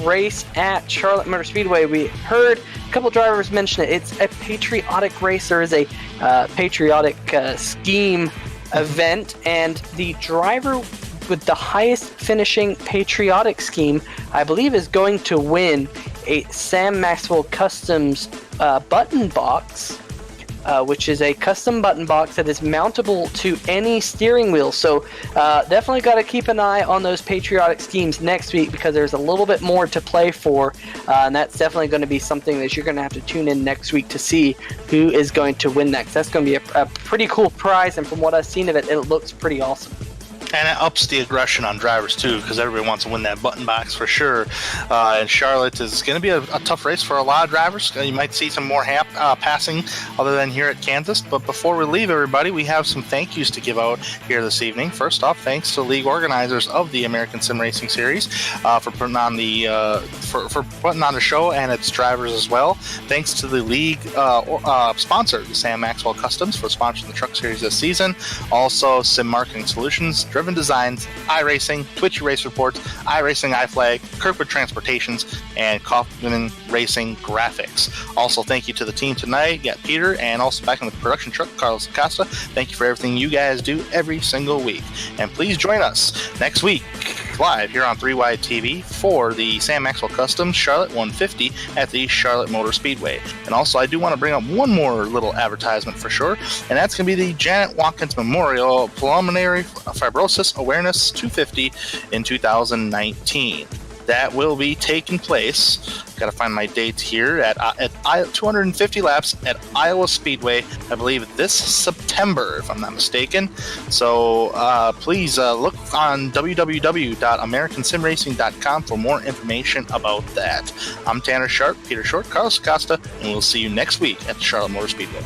race at Charlotte Motor Speedway. We heard a couple drivers mention it. It's a patriotic race. There is a patriotic scheme event, and the driver with the highest finishing patriotic scheme, I believe, is going to win a Sam Maxwell Customs button box, which is a custom button box that is mountable to any steering wheel. So definitely got to keep an eye on those patriotic schemes next week, because there's a little bit more to play for, and that's definitely going to be something that you're going to have to tune in next week to see who is going to win next. That's going to be a pretty cool prize, and from what I've seen of it, it looks pretty awesome. And it ups the aggression on drivers, too, because everybody wants to win that button box for sure. And Charlotte is going to be a tough race for a lot of drivers. You might see some more passing other than here at Kansas. But before we leave, everybody, we have some thank yous to give out here this evening. First off, thanks to league organizers of the American Sim Racing Series for putting on the for putting on the show, and its drivers as well. Thanks to the league sponsor, the Sam Maxwell Customs, for sponsoring the Truck Series this season. Also, Sim Marketing Solutions, Driven Designs, iRacing, Twitchy Race Reports, iRacingiFlag, Kirkwood Transportation, and Coffman Racing Graphics. Also, thank you to the team tonight. You got Peter, and also back in the production truck, Carlos Acosta. Thank you for everything you guys do every single week. And please join us next week live here on 3Wide TV for the Sam Maxwell Customs Charlotte 150 at the Charlotte Motor Speedway. And also, I do want to bring up one more little advertisement for sure, and that's going to be the Janet Watkins Memorial Pulmonary Fibrosis Awareness 250 in 2019. That will be taking place. Got to find my dates here at 250 laps at Iowa Speedway, I believe this September, if I'm not mistaken. So please look on www.americansimracing.com for more information about that. I'm Tanner Sharp, Peter Short, Carlos Acosta, and we'll see you next week at the Charlotte Motor Speedway.